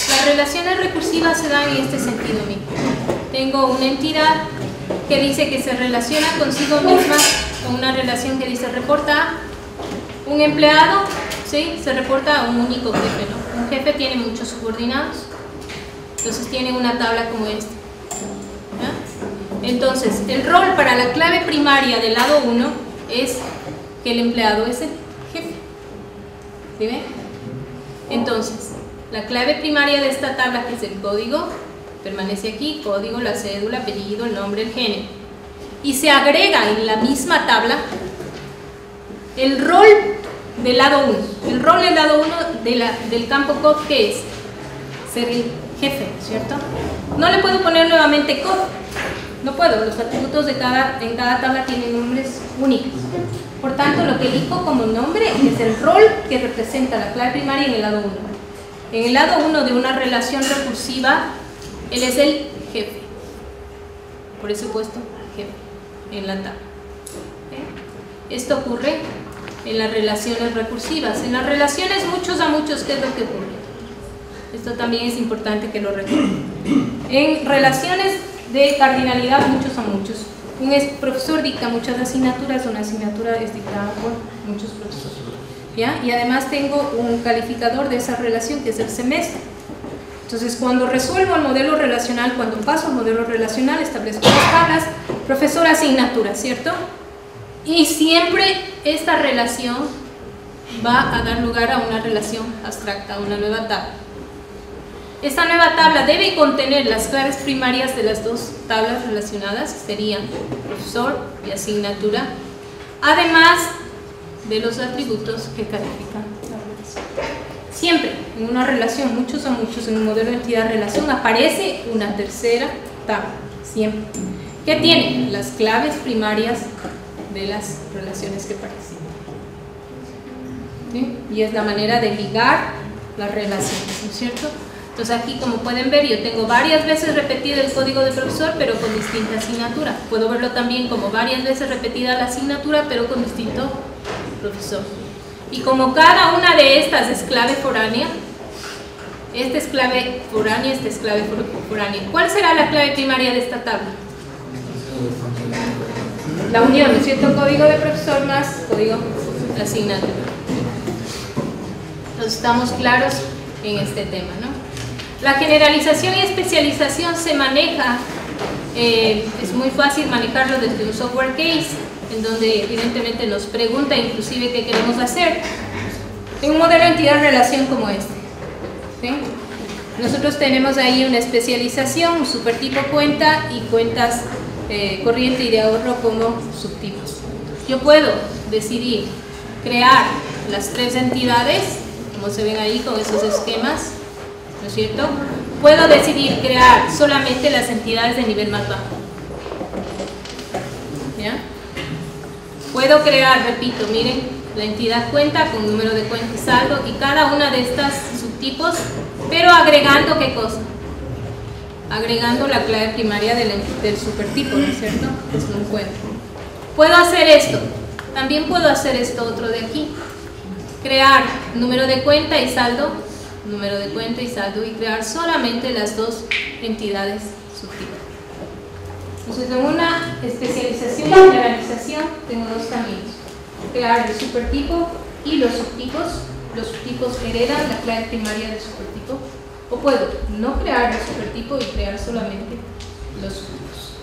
Las relaciones recursivas se dan en este sentido mismo. Tengo una entidad que dice que se relaciona consigo misma con una relación que dice reporta a un empleado, ¿sí? Se reporta a un único jefe, ¿no? Un jefe tiene muchos subordinados, entonces tiene una tabla como esta. ¿Ya? Entonces, el rol para la clave primaria del lado 1 es que el empleado es el jefe. ¿Sí ven? Entonces, la clave primaria de esta tabla, que es el código, permanece aquí, código, la cédula, apellido, el nombre, el género. Y se agrega en la misma tabla el rol del lado 1. El rol del lado 1 del campo code, ¿qué es? Ser el jefe, ¿cierto? No le puedo poner nuevamente code. No puedo, los atributos en cada tabla tienen nombres únicos. Por tanto, lo que elijo como nombre es el rol que representa la clave primaria en el lado 1. En el lado 1 de una relación recursiva, él es el jefe. Por eso he puesto jefe en la tabla. ¿Okay? Esto ocurre en las relaciones recursivas. En las relaciones muchos a muchos, ¿qué es lo que ocurre? Esto también es importante que lo recuerden. En relaciones de cardinalidad muchos a muchos, un profesor dicta muchas asignaturas, una asignatura es dictada por muchos profesores. ¿Ya? Y además tengo un calificador de esa relación que es el semestre. Entonces, cuando resuelvo el modelo relacional, cuando paso al modelo relacional, establezco las tablas, profesor, asignatura, ¿cierto? Y siempre esta relación va a dar lugar a una relación abstracta, a una nueva tabla. Esta nueva tabla debe contener las claves primarias de las dos tablas relacionadas, que serían profesor y asignatura, además de los atributos que califican la relación. Siempre en una relación, muchos a muchos, en un modelo de entidad-relación, aparece una tercera tabla, siempre. ¿Qué tiene? Las claves primarias de las relaciones que participan. ¿Sí? Y es la manera de ligar las relaciones, ¿no es cierto? Entonces aquí, como pueden ver, yo tengo varias veces repetido el código del profesor, pero con distinta asignatura. Puedo verlo también como varias veces repetida la asignatura, pero con distinto profesor. Y como cada una de estas es clave foránea, esta es clave foránea, esta es clave foránea. ¿Cuál será la clave primaria de esta tabla? La unión, ¿no es cierto? Código de profesor más código de asignatura. Entonces estamos claros en este tema, ¿no? La generalización y especialización se maneja es muy fácil manejarlo desde un software case, en donde evidentemente nos pregunta inclusive qué queremos hacer en un modelo entidad-relación como este. ¿Sí? Nosotros tenemos ahí una especialización, un supertipo cuenta y cuentas corriente y de ahorro como subtipos. Yo puedo decidir crear las tres entidades, como se ven ahí con esos esquemas, ¿no es cierto? Puedo decidir crear solamente las entidades de nivel más bajo. ¿Ya? Puedo crear, repito, miren, la entidad cuenta con número de cuenta y saldo y cada una de estas subtipos, pero agregando ¿qué cosa? Agregando la clave primaria del supertipo, ¿no es cierto? Es un cuento. Puedo hacer esto. También puedo hacer esto otro de aquí. Crear número de cuenta y saldo, número de cuenta y saldo, y crear solamente las dos entidades subtipos. Entonces, en una especialización y generalización tengo dos caminos. Crear el supertipo y los subtipos. Los subtipos heredan la clave primaria del supertipo. O puedo no crear el supertipo y crear solamente los subtipos.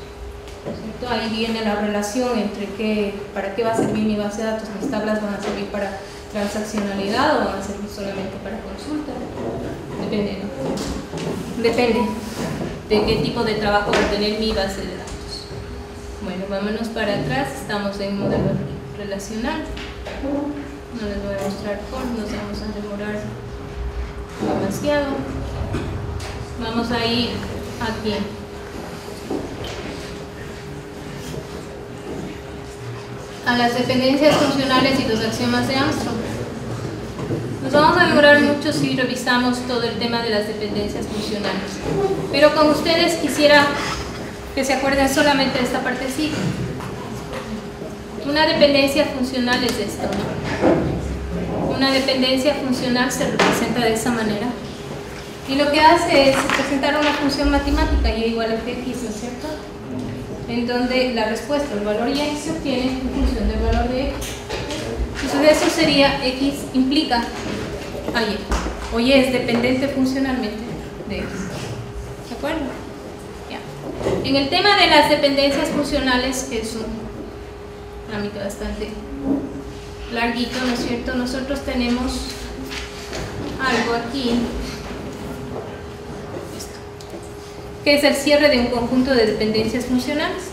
¿Cierto? Ahí viene la relación entre para qué va a servir mi base de datos. Mis tablas van a servir para transaccionalidad o van a servir solamente para consulta. Depende, ¿no? Depende de qué tipo de trabajo va a tener mi base de datos. Bueno, vámonos para atrás. Estamos en modelo relacional. No les voy a mostrar form, nos vamos a demorar demasiado. Vamos a ir aquí. A las dependencias funcionales y los axiomas de Armstrong. Nos vamos a demorar mucho si revisamos todo el tema de las dependencias funcionales. Pero con ustedes quisiera que se acuerden solamente de esta partecita. Una dependencia funcional es esto, ¿no? Una dependencia funcional se representa de esa manera. Y lo que hace es presentar una función matemática, y igual a x, ¿no es cierto? En donde la respuesta, el valor y se obtiene en función del valor de x. Entonces eso sería x implica a y, o y es dependiente funcionalmente de x. ¿De acuerdo? Ya. En el tema de las dependencias funcionales es un trámite bastante larguito, ¿no es cierto? Nosotros tenemos algo aquí, que es el cierre de un conjunto de dependencias funcionales.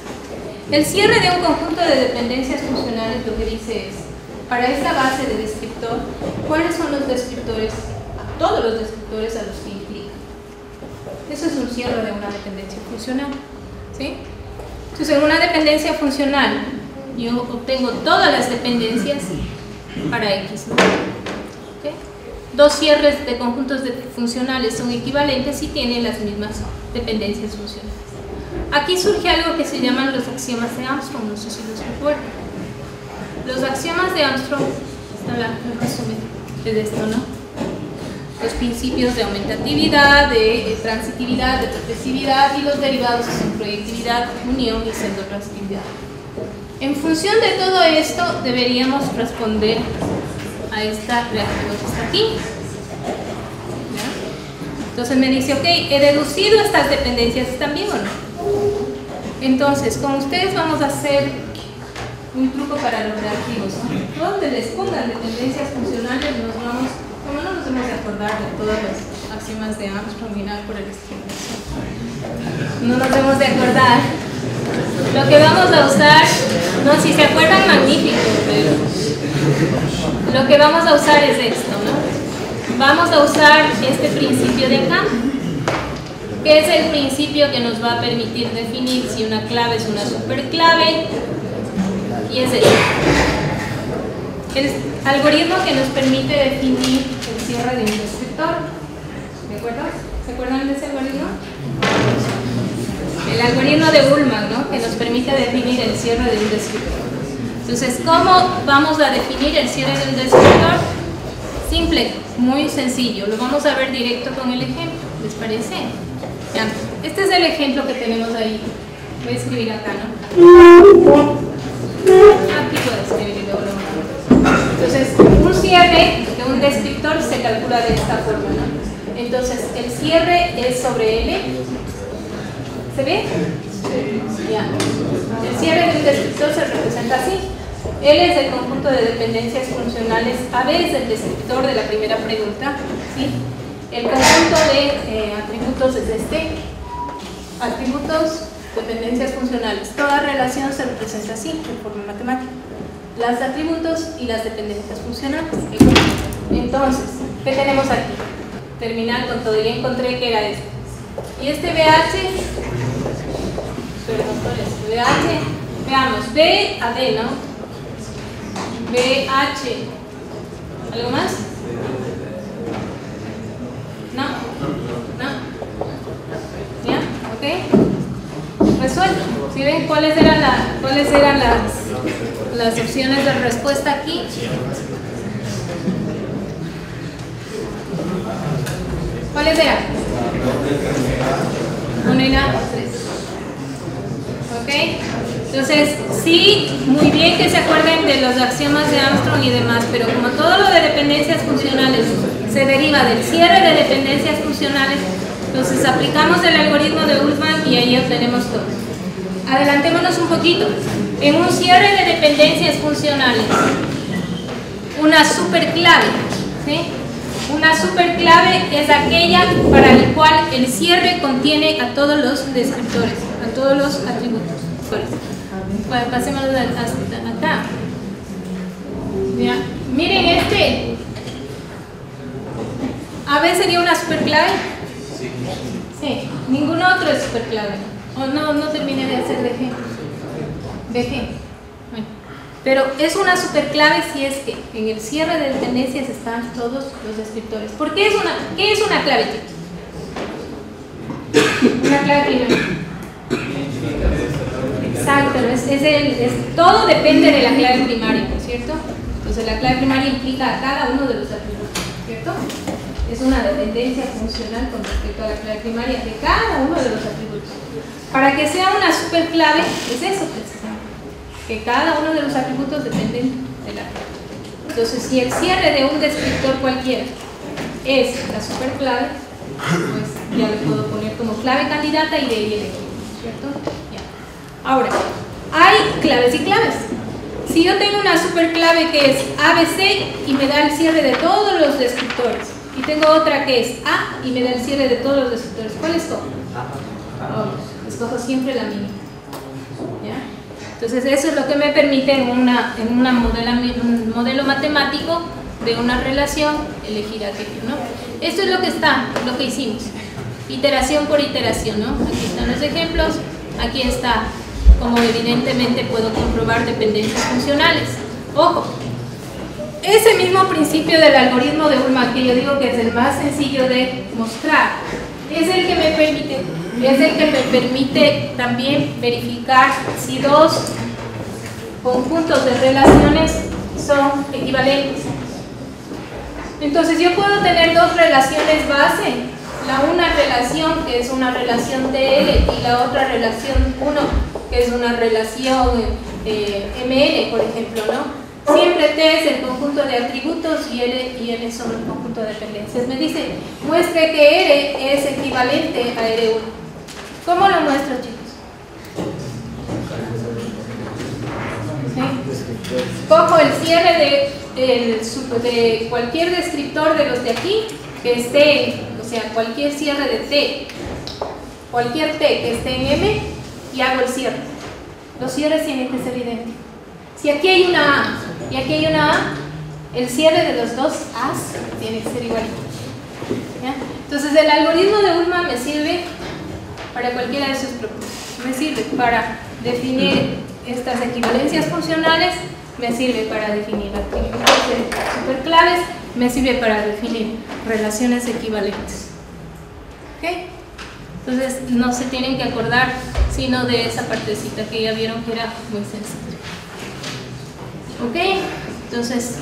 El cierre de un conjunto de dependencias funcionales lo que dice es, para esta base de descriptor, ¿cuáles son los descriptores, todos los descriptores a los que implica? Eso es un cierre de una dependencia funcional, ¿sí? Entonces, en una dependencia funcional, yo obtengo todas las dependencias para X, ¿no? ¿Okay? Dos cierres de conjuntos funcionales son equivalentes si tienen las mismas dependencias funcionales. Aquí surge algo que se llaman los axiomas de Armstrong, no sé si los recuerdan. Los axiomas de Armstrong, está el resumen de esto, ¿no? Los principios de aumentatividad, de transitividad, de progresividad, y los derivados son proyectividad, unión y pseudotransitividad. En función de todo esto, deberíamos responder a esta reacción que está aquí. ¿Ya? Entonces me dice, ok, he deducido estas dependencias, ¿están bien o no? Entonces, con ustedes vamos a hacer un truco para los reactivos, ¿no? Donde les pongan dependencias funcionales, como no nos hemos de acordar de todos los axiomas de Armstrong y nada por el estilo. No nos hemos de acordar. Lo que vamos a usar, no, si se acuerdan, magnífico, pero lo que vamos a usar es esto, ¿no? Vamos a usar este principio de campo, que es el principio que nos va a permitir definir si una clave es una superclave, y es este. El algoritmo que nos permite definir el cierre de un descriptor. ¿De acuerdo? ¿Se acuerdan de ese algoritmo? El algoritmo de Ullman, ¿no? Que nos permite definir el cierre de un descriptor. Entonces, ¿cómo vamos a definir el cierre de un descriptor? Simple, muy sencillo. Lo vamos a ver directo con el ejemplo. ¿Les parece? Ya. Este es el ejemplo que tenemos ahí. Voy a escribir acá, ¿no? Aquí puedo escribir y luego lo mando. Entonces, un cierre de un descriptor se calcula de esta forma, ¿no? Entonces, el cierre es sobre L. ¿Se ve? Ya. El cierre de un descriptor se representa así. L es el conjunto de dependencias funcionales. A B es el descriptor de la primera pregunta. ¿Sí? El conjunto de atributos es este. Atributos, dependencias funcionales. Toda relación se representa así, de forma matemática. Las atributos y las dependencias funcionales. Entonces, ¿qué tenemos aquí? Terminar con todo. Ya encontré que era este. Y este BH, veamos, B a D, ¿no? BH, ¿algo más? ¿No? ¿No? ¿Ya? ¿Ok? Resuelto. ¿Sí ven cuáles eran las opciones de respuesta aquí? ¿Cuáles eran? 1 y la 3. ¿Ok? Entonces, sí, muy bien que se acuerden de los axiomas de Armstrong y demás, pero como todo lo de dependencias funcionales se deriva del cierre de dependencias funcionales, entonces aplicamos el algoritmo de Ullmann y ahí obtenemos todo. Adelantémonos un poquito. En un cierre de dependencias funcionales, una superclave, ¿sí? Una superclave es aquella para la cual el cierre contiene a todos los descriptores, a todos los atributos. Bueno, pasemos hasta acá. Ya. Miren este. ¿A B sería una superclave? Sí. Ningún otro es superclave. O no terminé de hacer DG. Bueno. Pero es una superclave si es que en el cierre de dependencias están todos los descriptores. ¿Por qué qué es una clave? Una clave primero. Exacto, todo depende de la clave primaria, ¿no es cierto? Entonces la clave primaria implica a cada uno de los atributos, ¿cierto? Es una dependencia funcional con respecto a la clave primaria de cada uno de los atributos. Para que sea una superclave, es eso precisamente, que cada uno de los atributos dependen de la clave. Entonces, si el cierre de un descriptor cualquiera es la superclave, pues ya lo puedo poner como clave candidata y de ahí elegir, ¿cierto? Ahora, hay claves y claves. Si yo tengo una superclave que es ABC y me da el cierre de todos los descriptores, y tengo otra que es A y me da el cierre de todos los descriptores, ¿cuál escojo? Escojo siempre la mínima. ¿Ya? Entonces eso es lo que me permite en un modelo matemático de una relación elegir aquello, ¿no? Esto es lo que hicimos, iteración por iteración, ¿no? Aquí están los ejemplos, aquí está como evidentemente puedo comprobar dependencias funcionales. Permiso. Ese mismo principio del algoritmo de Ullmann, que yo digo que es el más sencillo de mostrar, es el que me permite también verificar si dos conjuntos de relaciones son equivalentes. Entonces yo puedo tener dos relaciones base, una relación que es una relación TL y la otra relación 1 que es una relación MN, por ejemplo, ¿no? Siempre T es el conjunto de atributos y L y N son el conjunto de dependencias. Me dice, muestre que R es equivalente a R1. ¿Cómo lo muestro, chicos? ¿Sí? Cojo el cierre de cualquier descriptor de los de aquí que esté, o sea, cualquier cierre de T, cualquier T que esté en M y hago el cierre. Los cierres tienen que ser idénticos. Si aquí hay una A y aquí hay una A, el cierre de los dos A's tiene que ser igualito. ¿Ya? Entonces el algoritmo de Ullmann me sirve para cualquiera de sus propósitos. Me sirve para definir estas equivalencias funcionales, me sirve para definir atributos de superclaves, me sirve para definir relaciones equivalentes. ¿Ok? Entonces no se tienen que acordar sino de esa partecita que ya vieron que era muy sencilla. ¿Ok? Entonces,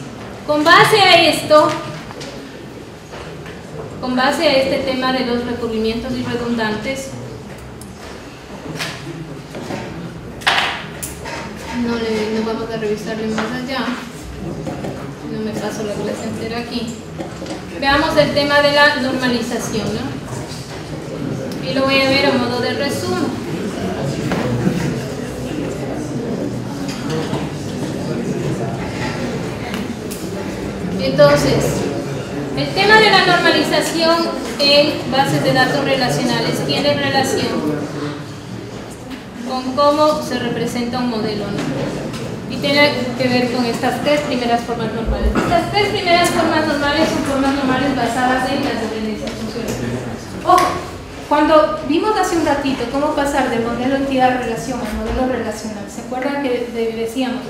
con base a esto, con base a este tema de los recubrimientos y redundantes, no vamos a revisarlo más allá, no me paso la clase entera aquí. Veamos el tema de la normalización, ¿no? Y lo voy a ver a modo de resumen. Entonces, el tema de la normalización en bases de datos relacionales tiene relación con cómo se representa un modelo, ¿no? Y tiene que ver con estas tres primeras formas normales. Estas tres primeras formas normales son formas normales basadas en las dependencias funcionales. Ojo, cuando vimos hace un ratito cómo pasar del modelo entidad-relación al modelo relacional, ¿se acuerdan que decíamos?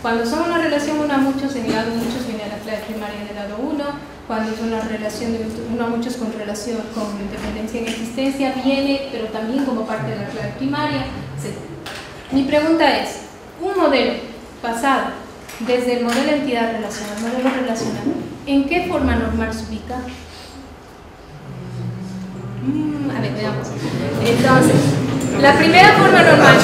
Cuando son una relación 1 a muchos, en grado muchos viene a la clave primaria en el grado 1, cuando es una relación de 1 a muchos con relación con dependencia en existencia, viene, pero también como parte de la clave primaria, etc. Mi pregunta es, un modelo pasado desde el modelo entidad-relación al modelo relacional, ¿en qué forma normal se ubica? A ver, veamos. Entonces, la primera forma normal,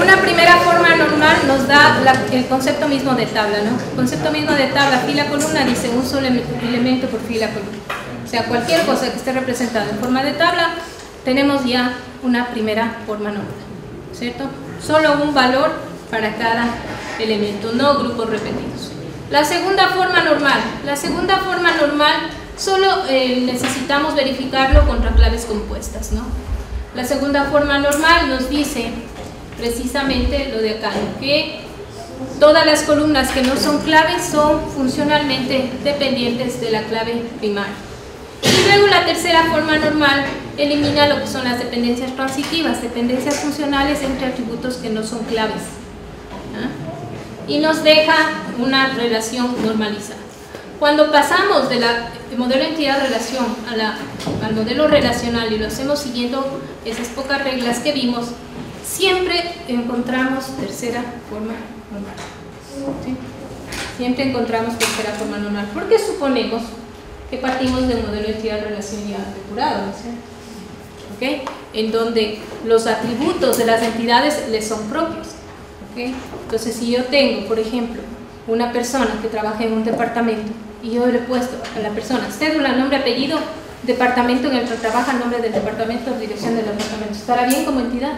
una primera forma normal nos da el concepto mismo de tabla, ¿no? El concepto mismo de tabla, fila-columna, dice un solo elemento por fila-columna. O sea, cualquier cosa que esté representada en forma de tabla, tenemos ya una primera forma normal, ¿cierto? Solo un valor para cada elemento, no grupos repetidos. La segunda forma normal, solo necesitamos verificarlo contra claves compuestas, ¿no? La segunda forma normal nos dice precisamente lo de acá, que todas las columnas que no son claves son funcionalmente dependientes de la clave primaria. Y luego la tercera forma normal elimina lo que son las dependencias transitivas, dependencias funcionales entre atributos que no son claves, ¿ah? Y nos deja una relación normalizada. Cuando pasamos del modelo entidad-relación al modelo relacional y lo hacemos siguiendo esas pocas reglas que vimos, siempre encontramos tercera forma normal. ¿Sí? Siempre encontramos tercera forma normal, porque suponemos que partimos del modelo entidad-relación ya depurado, ¿no es cierto? ¿Okay? En donde los atributos de las entidades les son propios. ¿Okay? Entonces, si yo tengo, por ejemplo, una persona que trabaja en un departamento y yo le he puesto a la persona cédula, nombre, apellido, departamento en el que trabaja, nombre del departamento, dirección del departamento, ¿estará bien como entidad?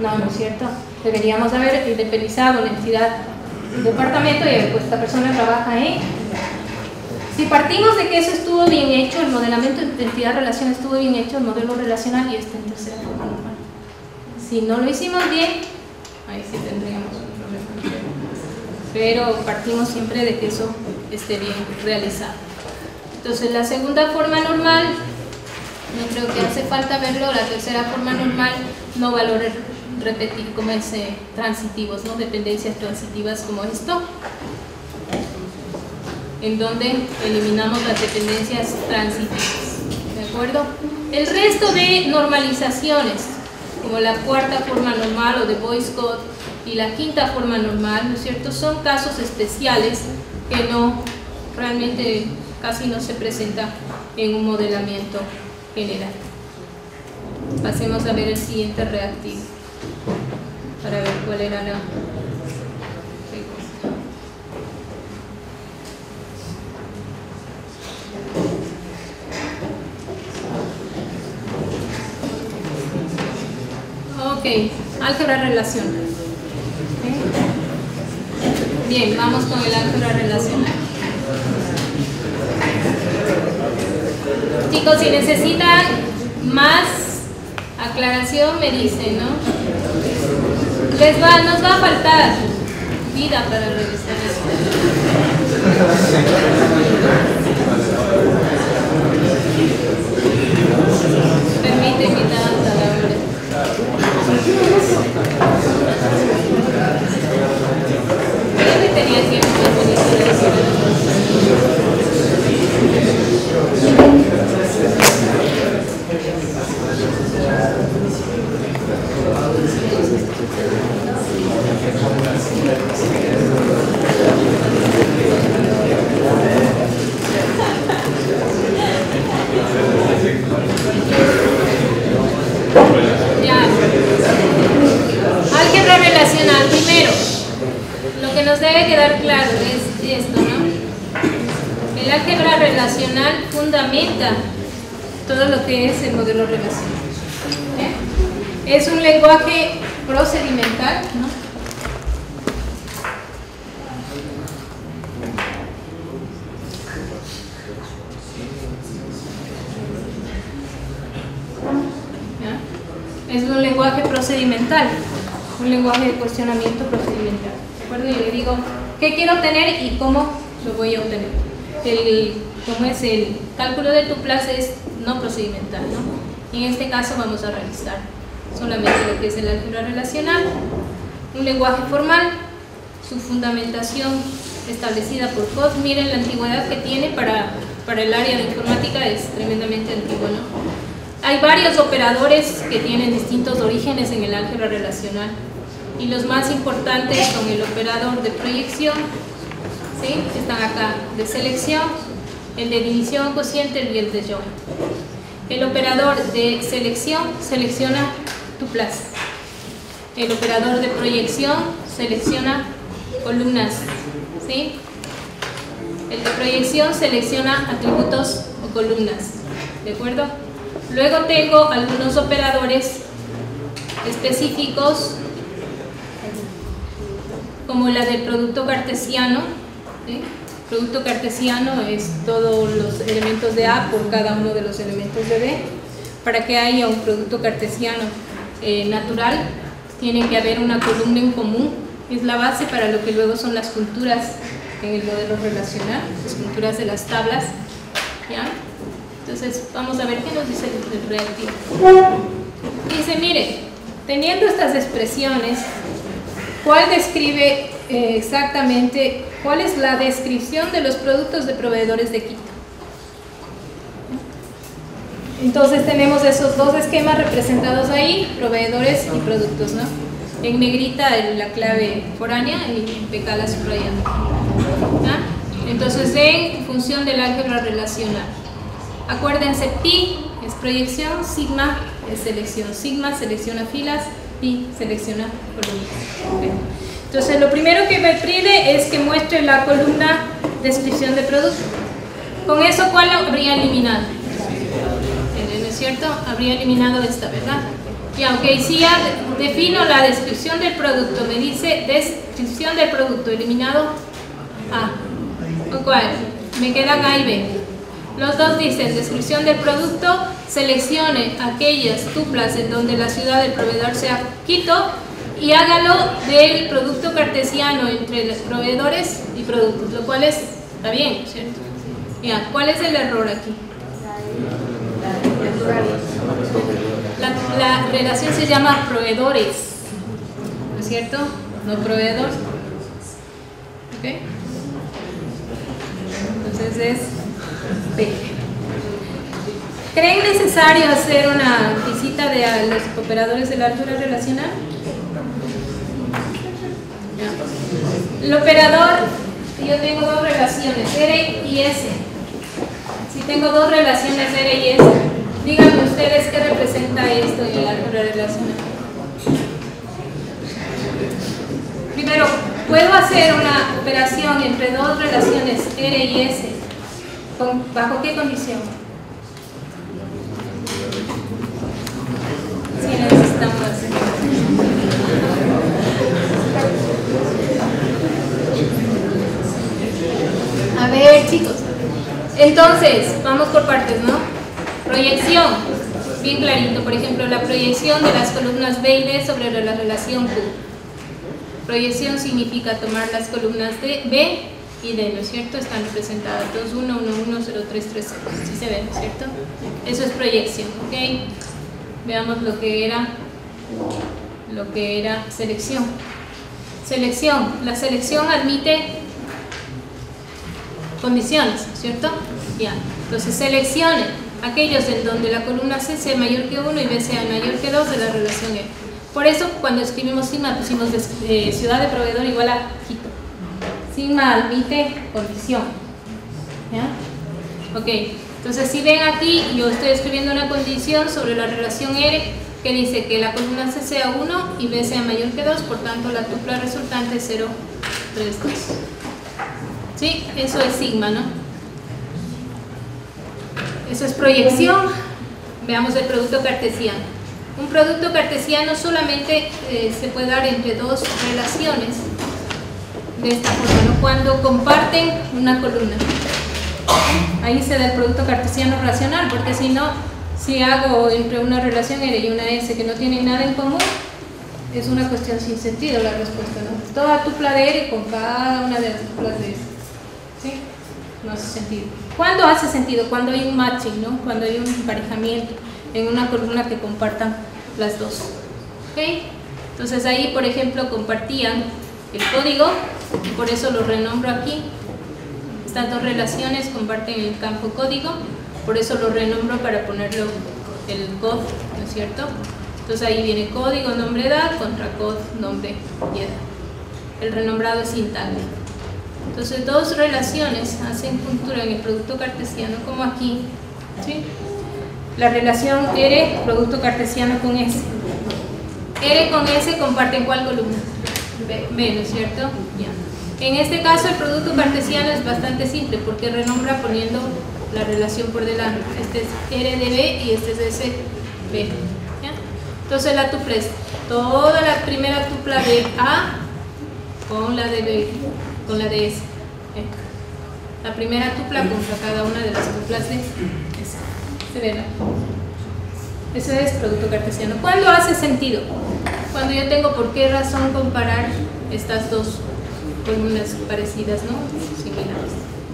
No, no es cierto. Deberíamos haber independizado una entidad, un departamento, y haber puesto esta persona trabaja en. Si partimos de que eso estuvo bien hecho, el modelamiento de entidad-relación estuvo bien hecho, el modelo relacional y está en tercera forma normal. Si no lo hicimos bien, ahí sí tendríamos un problema. Pero partimos siempre de que eso esté bien realizado. Entonces, la segunda forma normal, no creo que hace falta verlo. La tercera forma normal, no valores repetidos como transitivos, ¿no? Dependencias transitivas como esto, en donde eliminamos las dependencias transitivas, ¿de acuerdo? El resto de normalizaciones, como la cuarta forma normal o de Boyce-Codd y la quinta forma normal, ¿no es cierto?, son casos especiales que no, realmente casi no se presenta en un modelamiento general. Pasemos a ver el siguiente reactivo para ver cuál era la Ok, álgebra relacional. ¿Okay? Bien, vamos con el álgebra relacional. Chicos, si necesitan más aclaración me dicen, ¿no? Nos va a faltar vida para revisar eso. Permíteme dar palabras. Yo me tenía tiempo de álgebra relacional. Primero, lo que nos debe quedar claro es esto, ¿no? El álgebra relacional fundamenta todo lo que es el modelo relacional. Es un lenguaje procedimental, ¿no? procedimental, un lenguaje de cuestionamiento procedimental. ¿De acuerdo? Yo le digo qué quiero obtener y cómo lo voy a obtener. Como es el cálculo de tu plaza es no procedimental, ¿no? Y en este caso vamos a realizar solamente lo que es el álgebra relacional, un lenguaje formal, su fundamentación establecida por Coase. Miren la antigüedad que tiene para el área de informática, es tremendamente antiguo, ¿no? Hay varios operadores que tienen distintos orígenes en el álgebra relacional y los más importantes son el operador de proyección, ¿sí? Que están acá, de selección, el de división cociente y el de join. El operador de selección selecciona tu plaza. El operador de proyección selecciona columnas, ¿sí? El de proyección selecciona atributos o columnas, ¿de acuerdo? Luego tengo algunos operadores específicos, como la del producto cartesiano, ¿sí? Producto cartesiano es todos los elementos de A por cada uno de los elementos de B. Para que haya un producto cartesiano natural, tiene que haber una columna en común. Es la base para lo que luego son las junturas en el modelo relacional, las junturas de las tablas, ¿ya? Entonces vamos a ver qué nos dice el reactivo. Dice, mire, teniendo estas expresiones, ¿cuál describe exactamente, cuál es la descripción de los productos de proveedores de Quito? Entonces tenemos esos dos esquemas representados ahí, proveedores y productos, ¿no? En negrita la clave foránea y en PK la subrayada. ¿Ah? Entonces en función del álgebra relacional. Acuérdense, pi es proyección, sigma es selección. Sigma selecciona filas, pi selecciona columnas. Okay. Entonces lo primero que me pide es que muestre la columna descripción de producto. Con eso, ¿cuál habría eliminado? ¿No es cierto? Habría eliminado esta, ¿verdad? Y aunque si ya defino la descripción del producto, me dice descripción del producto, eliminado A. ¿Con cuál? Me quedan A y B. Los dos dicen descripción del producto, seleccione aquellas tuplas en donde la ciudad del proveedor sea Quito y hágalo del producto cartesiano entre los proveedores y productos, lo cual está bien, ¿cierto? Ya, ¿cuál es el error aquí? La relación se llama proveedores, ¿no es cierto? No proveedor. ¿Ok? Entonces es B. ¿Creen necesario hacer una visita de a los operadores del álgebra relacional? El operador, yo tengo dos relaciones, R y S. Si tengo dos relaciones R y S, díganme ustedes qué representa esto en el álgebra relacional. Primero, ¿puedo hacer una operación entre dos relaciones R y S? ¿Bajo qué condición? Si necesitamos hacer. A ver, chicos. Entonces, vamos por partes, ¿no? Proyección, bien clarito. Por ejemplo, la proyección de las columnas B y D sobre la relación Q. Proyección significa tomar las columnas de B y D, ¿no es cierto? Están representadas 2, 1, 1, 1, 0, 3, 3, 0. ¿Sí se ve, no es cierto? Eso es proyección, ¿ok? Veamos lo que era selección. Selección. La selección admite condiciones, ¿cierto? Ya. Entonces seleccione aquellos en donde la columna C sea mayor que 1 y B sea mayor que 2 de la relación E. Por eso cuando escribimos sigma pusimos ciudad de proveedor igual a Quito. Sigma admite condición. ¿Ya? Ok. Entonces si ven aquí, yo estoy escribiendo una condición sobre la relación R que dice que la columna C sea 1 y B sea mayor que 2, por tanto la tupla resultante es 0, 3, 2. ¿Sí? Eso es sigma, ¿no? Eso es proyección. Veamos el producto cartesiano. Un producto cartesiano solamente se puede dar entre dos relaciones de esta forma, ¿no? Cuando comparten una columna. Ahí se da el producto cartesiano racional, porque si no, si hago entre una relación R y una S que no tienen nada en común, es una cuestión sin sentido la respuesta, ¿no? Toda tupla de R con cada una de las tuplas de S. ¿Sí? No hace sentido. ¿Cuándo hace sentido? Cuando hay un matching, ¿no? Cuando hay un emparejamiento en una columna que compartan las dos. ¿Ok? Entonces ahí, por ejemplo, compartían el código, y por eso lo renombro aquí. Estas dos relaciones comparten el campo código, por eso lo renombro para ponerlo el code, ¿no es cierto? Entonces ahí viene código, nombre edad, contra code, nombre y edad. El renombrado es intacto. Entonces dos relaciones hacen juntura en el producto cartesiano, como aquí, ¿sí? La relación R, producto cartesiano con S. R con S comparten ¿cuál columna? B, ¿no es cierto? Ya. En este caso el producto cartesiano es bastante simple porque renombra poniendo la relación por delante. Este es R de B y este es S B. ¿Ya? Entonces la tupla es toda la primera tupla de A con la de B, con la de S. La primera tupla contra cada una de las tuplas de S. ¿Se ve? Eso es producto cartesiano. ¿Cuándo hace sentido? Cuando yo tengo por qué razón comparar estas dos columnas parecidas, ¿no? Similares.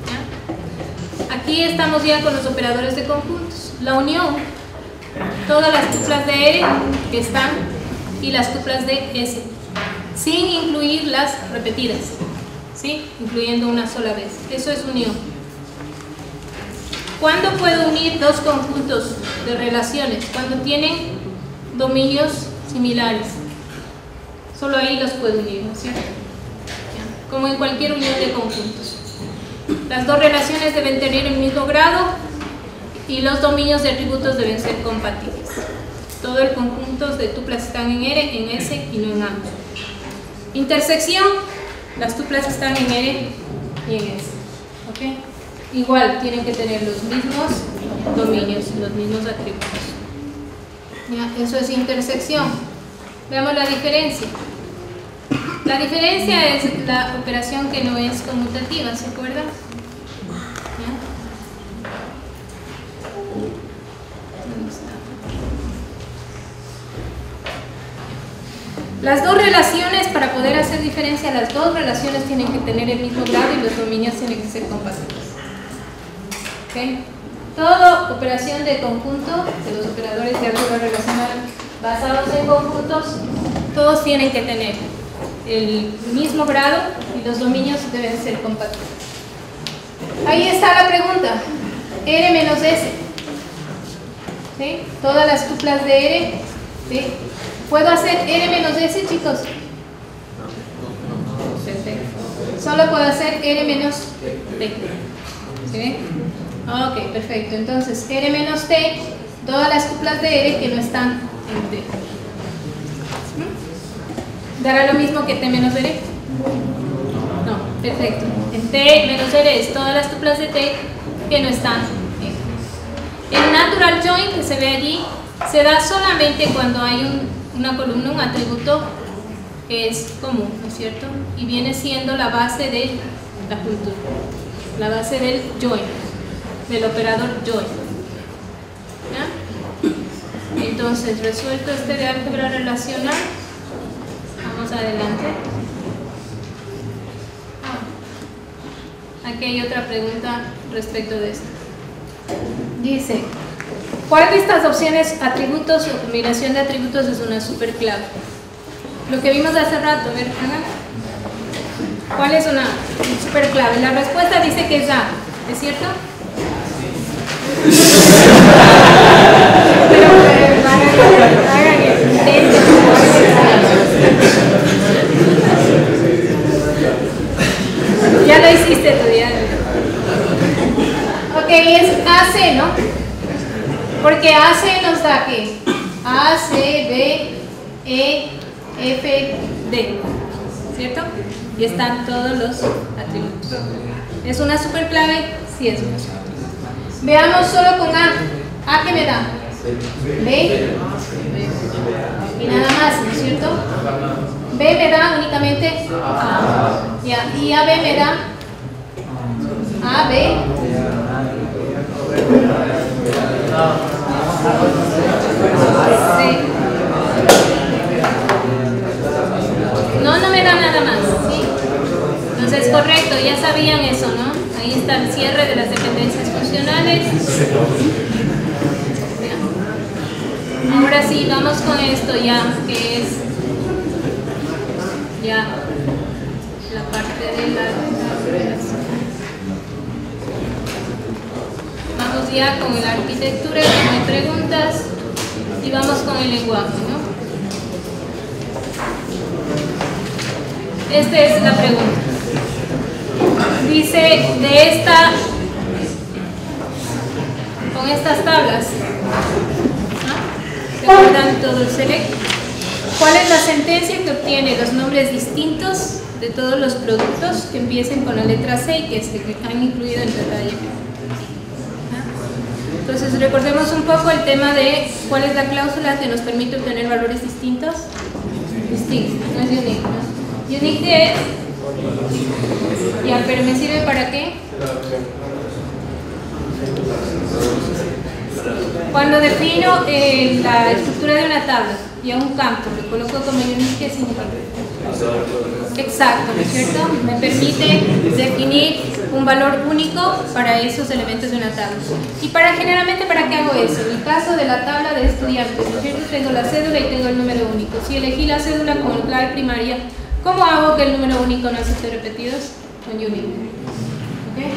¿Ya? Aquí estamos ya con los operadores de conjuntos. La unión, todas las tuplas de R que están y las tuplas de S, sin incluir las repetidas, ¿sí? Incluyendo una sola vez. Eso es unión. ¿Cuándo puedo unir dos conjuntos de relaciones? Cuando tienen dominios similares. Solo ahí los puedo unir, ¿no es cierto? Ya. Como en cualquier unión de conjuntos. Las dos relaciones deben tener el mismo grado y los dominios de atributos deben ser compatibles. Todo el conjunto de tuplas están en R, en S y no en A. Intersección, las tuplas están en R y en S. ¿Ok? Igual, tienen que tener los mismos dominios, los mismos atributos. ¿Ya? Eso es intersección. Veamos la diferencia. La diferencia es la operación que no es conmutativa, ¿se acuerdan? ¿Ya? ¿Dónde está? Las dos relaciones, para poder hacer diferencia, las dos relaciones tienen que tener el mismo grado y los dominios tienen que ser compatibles. ¿Okay? Toda operación de conjunto, de los operadores de álgebra relacional basados en conjuntos, todos tienen que tener el mismo grado y los dominios deben ser compatibles. Ahí está la pregunta. R menos S. ¿Sí? Todas las tuplas de R. ¿Sí? ¿Puedo hacer R menos S, chicos? Perfecto. Solo puedo hacer R menos T. ¿Sí? Ok, perfecto. Entonces, R menos T, todas las tuplas de R que no están en T. ¿Dará lo mismo que T menos R? No, perfecto. En T menos R es todas las tuplas de T que no están en T. El natural join que se ve allí se da solamente cuando hay una columna, un atributo que es común, ¿no es cierto? Y viene siendo la base de la juntura, la base del join, del operador join. ¿Ya? Entonces, resuelto este de álgebra relacional, vamos adelante. Aquí hay otra pregunta respecto de esto. Dice, ¿cuál de estas opciones, atributos o combinación de atributos, es una superclave? Lo que vimos hace rato, a ver, Ana. ¿Cuál es una superclave? La respuesta dice que es A, ¿es cierto? Pero hagan el intento. Ya lo hiciste tu día. Ok, es AC, ¿no? Porque AC nos da ¿qué? A, C, B, E, F, D, ¿cierto? Y están todos los atributos. ¿Es una superclave? Sí, es una superclave. Veamos solo con A. ¿A qué me da? B. Y nada más, ¿no es cierto? B me da únicamente A. Ya, y AB me da A, B. C. era nada más, ¿sí? Entonces, correcto, ya sabían eso, ¿no? Ahí está el cierre de las dependencias funcionales. Ahora sí, vamos con esto ya, que es ya la parte de la relación. Vamos ya con la arquitectura, no hay preguntas, y vamos con el lenguaje, ¿no? Esta es la pregunta. Dice, con estas tablas, recuerdan todo el select. ¿Cuál es la sentencia que obtiene los nombres distintos de todos los productos que empiecen con la letra C y que han incluido en detalle? Entonces recordemos un poco el tema de cuál es la cláusula que nos permite obtener valores distintos. Distintos, no es unique, ¿no? Unique es, ya, pero ¿me sirve para qué? Cuando defino la estructura de una tabla y a un campo, le coloco como unique, ¿qué significa? Exacto, ¿no es cierto? Me permite definir un valor único para esos elementos de una tabla. ¿Y generalmente para qué hago eso? En el caso de la tabla de estudiantes, ¿no es cierto? Tengo la cédula y tengo el número único. Si elegí la cédula como clave primaria, ¿cómo hago que el número único no acepte repetidos? Con unique. ¿Okay?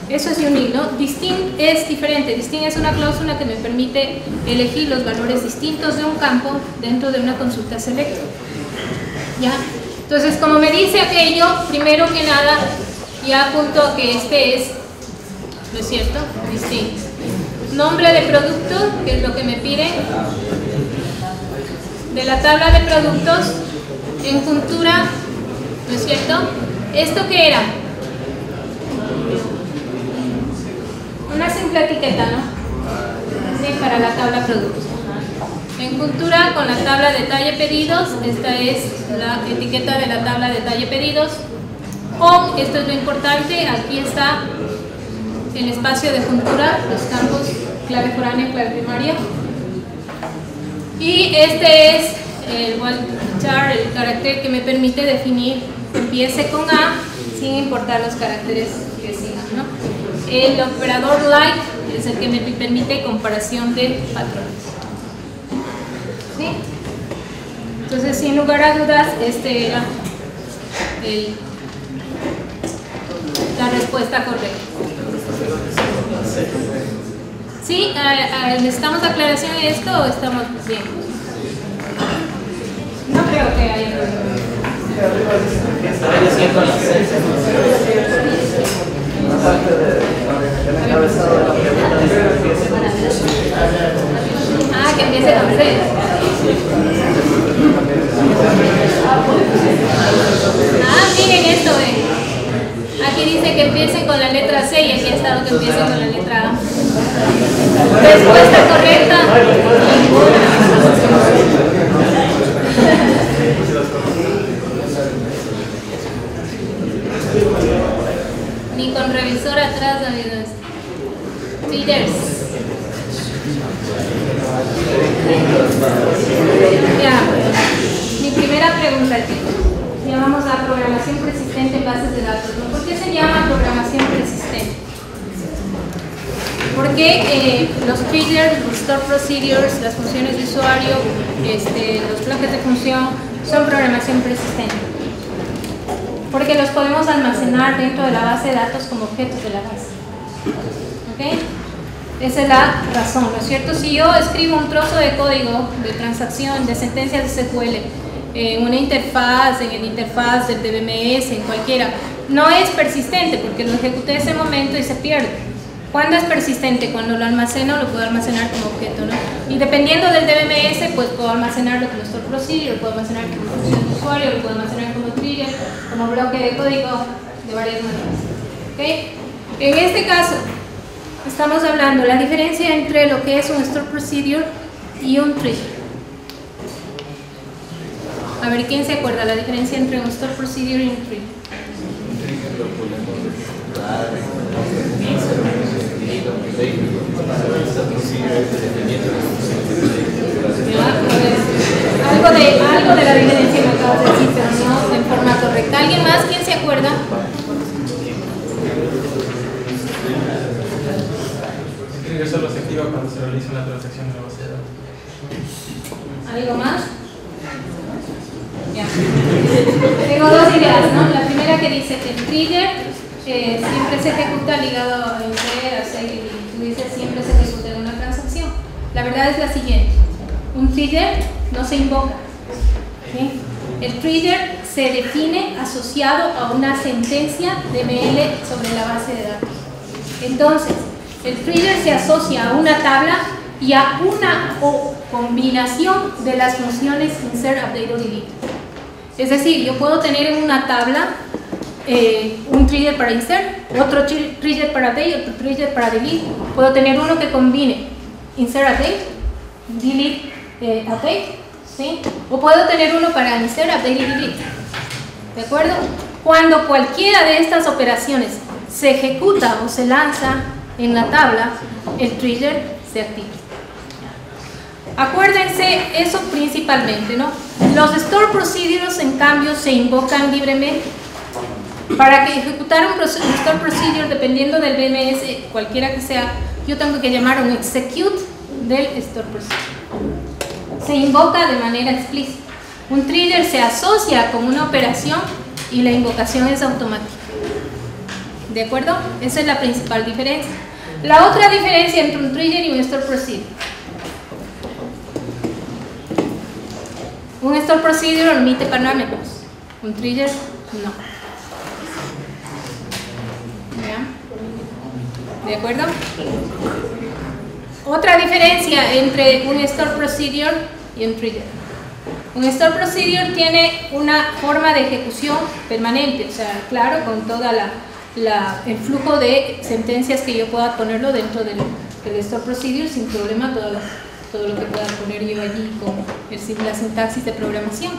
Eso es unique, ¿no? Distinct es diferente. Distinct es una cláusula que me permite elegir los valores distintos de un campo dentro de una consulta select. ¿Ya? Entonces, como me dice aquello, primero que nada, ya apunto que este es, ¿no es cierto? Distinct. Nombre de producto, que es lo que me pide. De la tabla de productos, en juntura, ¿no es cierto? ¿Esto qué era? Una simple etiqueta, ¿no? Sí, para la tabla productos. En juntura con la tabla detalle pedidos, esta es la etiqueta de la tabla detalle pedidos. O, esto es lo importante, aquí está el espacio de juntura, los campos clave foránea, clave primaria. Y este es el wildcard, el carácter que me permite definir, empiece con A sin importar los caracteres que sigan, ¿no? El operador like es el que me permite comparación de patrones. ¿Sí? Entonces, sin lugar a dudas, este era la respuesta correcta. ¿Sí? ¿Necesitamos aclaración de esto o estamos bien? No creo que haya problema. Ah, que empiece con C. Ah, miren esto, aquí dice que empiecen con la letra C y aquí ha estado que empiecen con la letra A. Respuesta correcta. Ni con revisor atrás, amigos. Feeders. Ya. Mi primera pregunta, chicos. Llamamos a programación persistente en bases de datos, ¿no? ¿Por qué se llama programación persistente? Porque los triggers, los store procedures, las funciones de usuario, los bloques de función son programación persistente. Porque los podemos almacenar dentro de la base de datos como objetos de la base. ¿Ok? Esa es la razón, ¿no es cierto? Si yo escribo un trozo de código de transacción, de sentencias de SQL, en una interfaz, en el interfaz del DBMS, en cualquiera, no es persistente porque lo ejecuté en ese momento y se pierde. ¿Cuándo es persistente? Cuando lo almaceno, lo puedo almacenar como objeto, ¿no? Y dependiendo del DBMS, pues puedo almacenarlo como store procedure, lo puedo almacenar como función de usuario, lo puedo almacenar como trigger, como bloque de código, de varias maneras. ¿Okay? En este caso, estamos hablando de la diferencia entre lo que es un store procedure y un trigger. A ver, ¿quién se acuerda la diferencia entre un store procedure y un trigger? Algo algo de la diferencia que acabas de decir, pero no en forma correcta. ¿Alguien más? ¿Quién se acuerda? El trigger solo se activa cuando se realiza una transacción en la base de datos. ¿Algo más? Ya. Tengo dos ideas, ¿no? La primera que dice que el trigger siempre se ejecuta ligado a y tú dices siempre se ejecuta en una transacción. La verdad es la siguiente: un trigger no se invoca, ¿sí? El trigger se define asociado a una sentencia de ML sobre la base de datos. Entonces, el trigger se asocia a una tabla y a una combinación de las funciones insert, update o delete. Es decir, yo puedo tener en una tabla un trigger para insert, otro trigger para update, otro trigger para delete. Puedo tener uno que combine insert, update, delete, update, ¿sí? O puedo tener uno para insert, update y delete. ¿De acuerdo? Cuando cualquiera de estas operaciones se ejecuta o se lanza en la tabla, el trigger se activa. Acuérdense eso principalmente, ¿no? Los store procedures, en cambio, se invocan libremente. Para que ejecutar un store procedure, dependiendo del BMS, cualquiera que sea, yo tengo que llamar un execute del store procedure. Se invoca de manera explícita. Un trigger se asocia con una operación y la invocación es automática. ¿De acuerdo? Esa es la principal diferencia. La otra diferencia entre un trigger y un store procedure. Un store procedure omite parámetros. Un trigger no. ¿Ya? ¿De acuerdo? Otra diferencia entre un store procedure y un trigger. Un store procedure tiene una forma de ejecución permanente, o sea, claro, con toda el flujo de sentencias que yo pueda ponerlo dentro del store procedure sin problema, todo lo que pueda poner yo allí con la sintaxis de programación.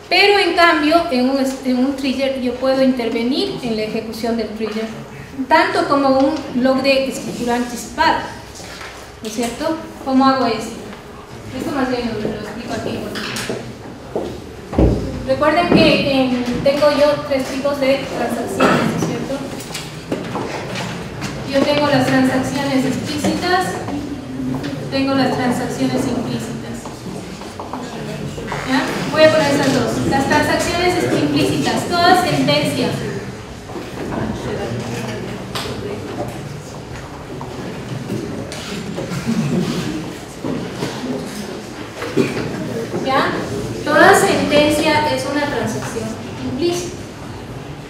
Pero en cambio, en un trigger yo puedo intervenir en la ejecución del trigger, tanto como un log de escritura anticipada, ¿no es cierto? ¿Cómo hago esto? Esto más bien lo explico aquí. Recuerden que tengo yo tres tipos de transacciones, ¿no es cierto? Yo tengo las transacciones explícitas, tengo las transacciones implícitas. ¿Ya? Voy a poner esas dos. Las transacciones implícitas, toda sentencia ¿ya? Toda sentencia es una transacción implícita.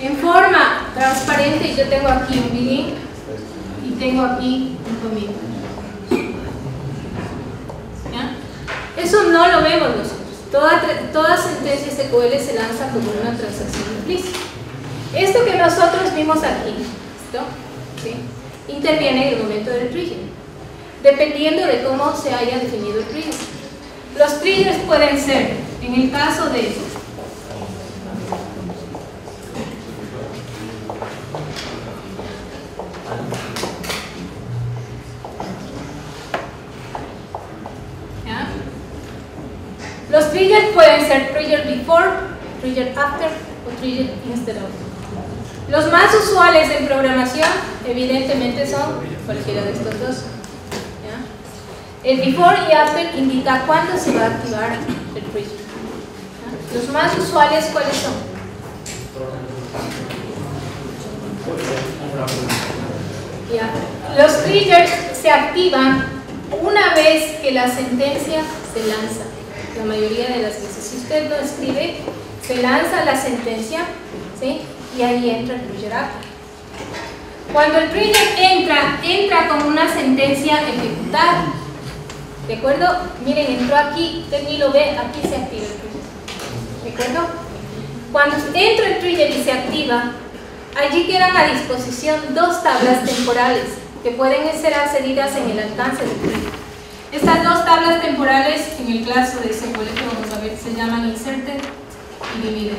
En forma transparente yo tengo aquí un begin y tengo aquí un commit. ¿Ya? Eso no lo vemos nosotros. Toda sentencia SQL se lanza como una transacción implícita. Esto que nosotros vimos aquí, ¿listo? ¿Sí? Interviene en el momento del trigger, dependiendo de cómo se haya definido el trigger. Los triggers pueden ser, en el caso de ¿ya? Los triggers pueden ser trigger before, trigger after o trigger instead of. Los más usuales en programación evidentemente son cualquiera de estos dos. El before y after indica cuándo se va a activar el trigger. ¿Ya? Los más usuales, ¿cuáles son? ¿Ya? Los triggers se activan una vez que la sentencia se lanza. La mayoría de las veces, si usted lo escribe, se lanza la sentencia, ¿sí? Y ahí entra el trigger after. Cuando el trigger entra como una sentencia ejecutada. ¿De acuerdo? Miren, entró aquí, usted ni lo ve, aquí se activa el trigger. ¿De acuerdo? Cuando entra el trigger y se activa, allí quedan a disposición dos tablas temporales que pueden ser accedidas en el alcance del trigger. Estas dos tablas temporales, en el caso de SQL que vamos a ver, se llaman inserted y divided.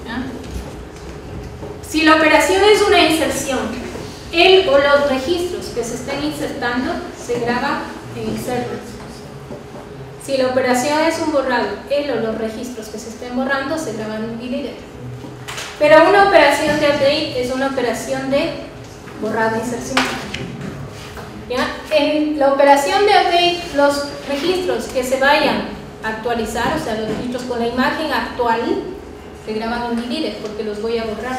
¿Ya? Si la operación es una inserción, el o los registros que se estén insertando se graban en inserted. Si la operación es un borrado, él o los registros que se estén borrando se graban en delete. Pero una operación de update es una operación de borrado e inserción. ¿Ya? En la operación de update, los registros que se vayan a actualizar, o sea, los registros con la imagen actual, se graban en delete porque los voy a borrar.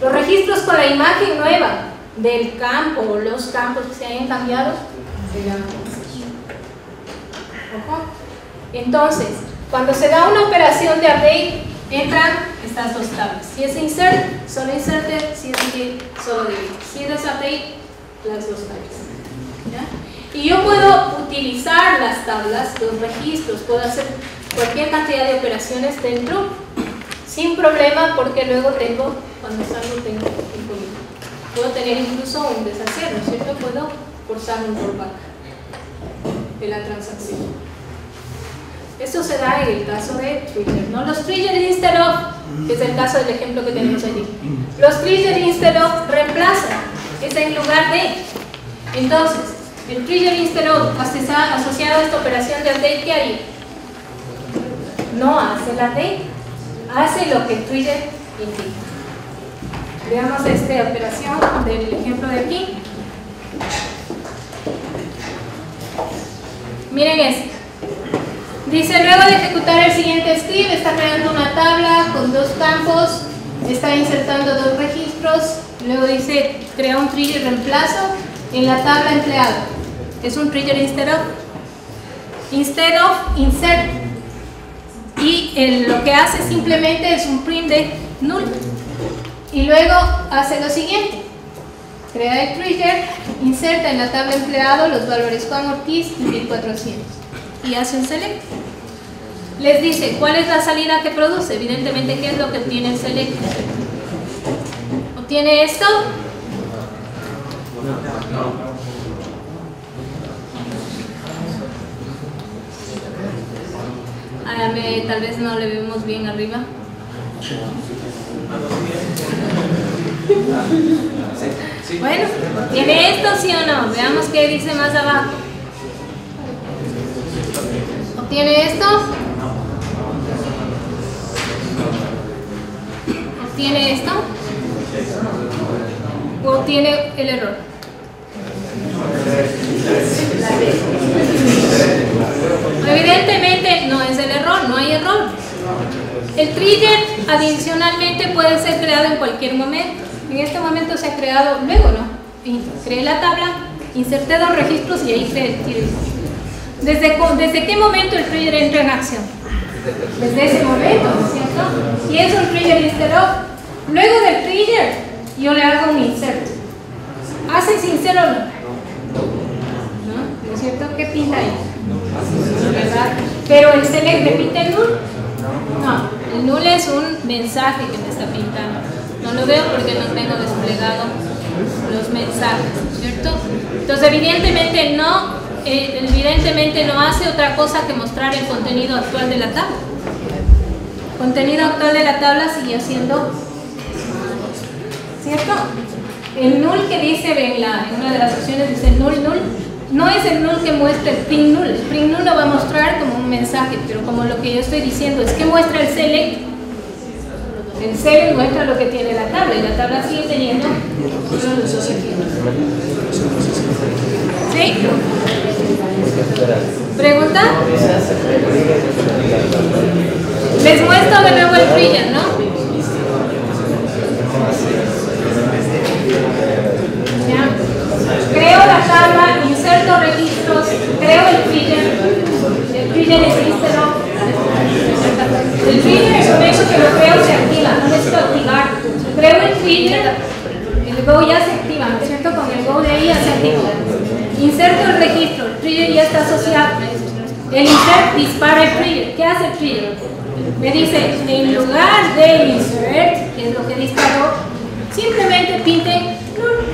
Los registros con la imagen nueva del campo o los campos que se hayan cambiado, se graban en inserción. Ojo. Entonces, cuando se da una operación de update, entran estas dos tablas. Si es insert, solo inserted; si es delete, solo delete. Si es update, las dos tablas. ¿Ya? Y yo puedo utilizar las tablas, los registros, puedo hacer cualquier cantidad de operaciones dentro sin problema, porque luego tengo, cuando salgo tengo un polígono. Puedo tener incluso un deshacer, ¿no es cierto? Puedo forzar un rollback de la transacción. Esto se da en el caso de trigger, ¿no? Los trigger instead of, que es el caso del ejemplo que tenemos allí. Los trigger instead of reemplazan, es en lugar de. Entonces, el trigger instead of asociado a esta operación de update, ¿qué haría? No hace el update, hace lo que el trigger indica. Veamos esta operación del ejemplo de aquí. Miren esto. Dice, luego de ejecutar el siguiente script, está creando una tabla con dos campos, está insertando dos registros, luego dice, crea un trigger reemplazo en la tabla empleado. Es un trigger instead of insert. Y lo que hace simplemente es un print de null. Y luego hace lo siguiente. Crea el trigger, inserta en la tabla empleado los valores Juan Ortiz y 1400. Y hace un select. Les dice cuál es la salida que produce. Evidentemente, ¿qué es lo que obtiene el select? ¿Obtiene esto? Tal vez no le vemos bien arriba. Bueno, ¿tiene esto sí o no? Veamos qué dice más abajo. ¿Obtiene esto? ¿Obtiene esto? ¿O obtiene el error? Evidentemente no es el error, no hay error. El trigger adicionalmente puede ser creado en cualquier momento. En este momento se ha creado, luego no. Creé la tabla, inserté dos registros y ahí creé el trigger. ¿Desde qué momento el trigger entra en acción? Desde ese momento, ¿no es cierto? Y es un trigger instead of. Luego del trigger, yo le hago un insert. ¿Hace sincero o no? ¿No es cierto? ¿Qué pinta ahí? ¿Verdad? Pero el select repite el null. No, el null es un mensaje que me está pintando. No lo veo porque no tengo desplegado los mensajes, ¿cierto? Entonces evidentemente no hace otra cosa que mostrar el contenido actual de la tabla. El contenido actual de la tabla sigue siendo, ¿cierto? El null que dice en una de las opciones dice null, no es el null que muestra el print null. El print null lo va a mostrar como un mensaje, pero como lo que yo estoy diciendo es que muestra el select. El select muestra lo que tiene la tabla y la tabla sigue teniendo los dos ejemplos. ¿Sí? ¿Pregunta? Les muestro de nuevo el trigger, ¿no? ¿Ya? Creo la tabla, inserto registros, creo el trigger existe, ¿no? El trigger es un hecho que lo creo se activa, no necesito activar. Creo el trigger, el go ya se activa, ¿no es cierto? Con el go de ahí ya se activa. Inserto el registro, el trigger ya está asociado. El insert dispara el trigger. ¿Qué hace el trigger? Me dice, en lugar de insert, que es lo que disparó, simplemente pinte null.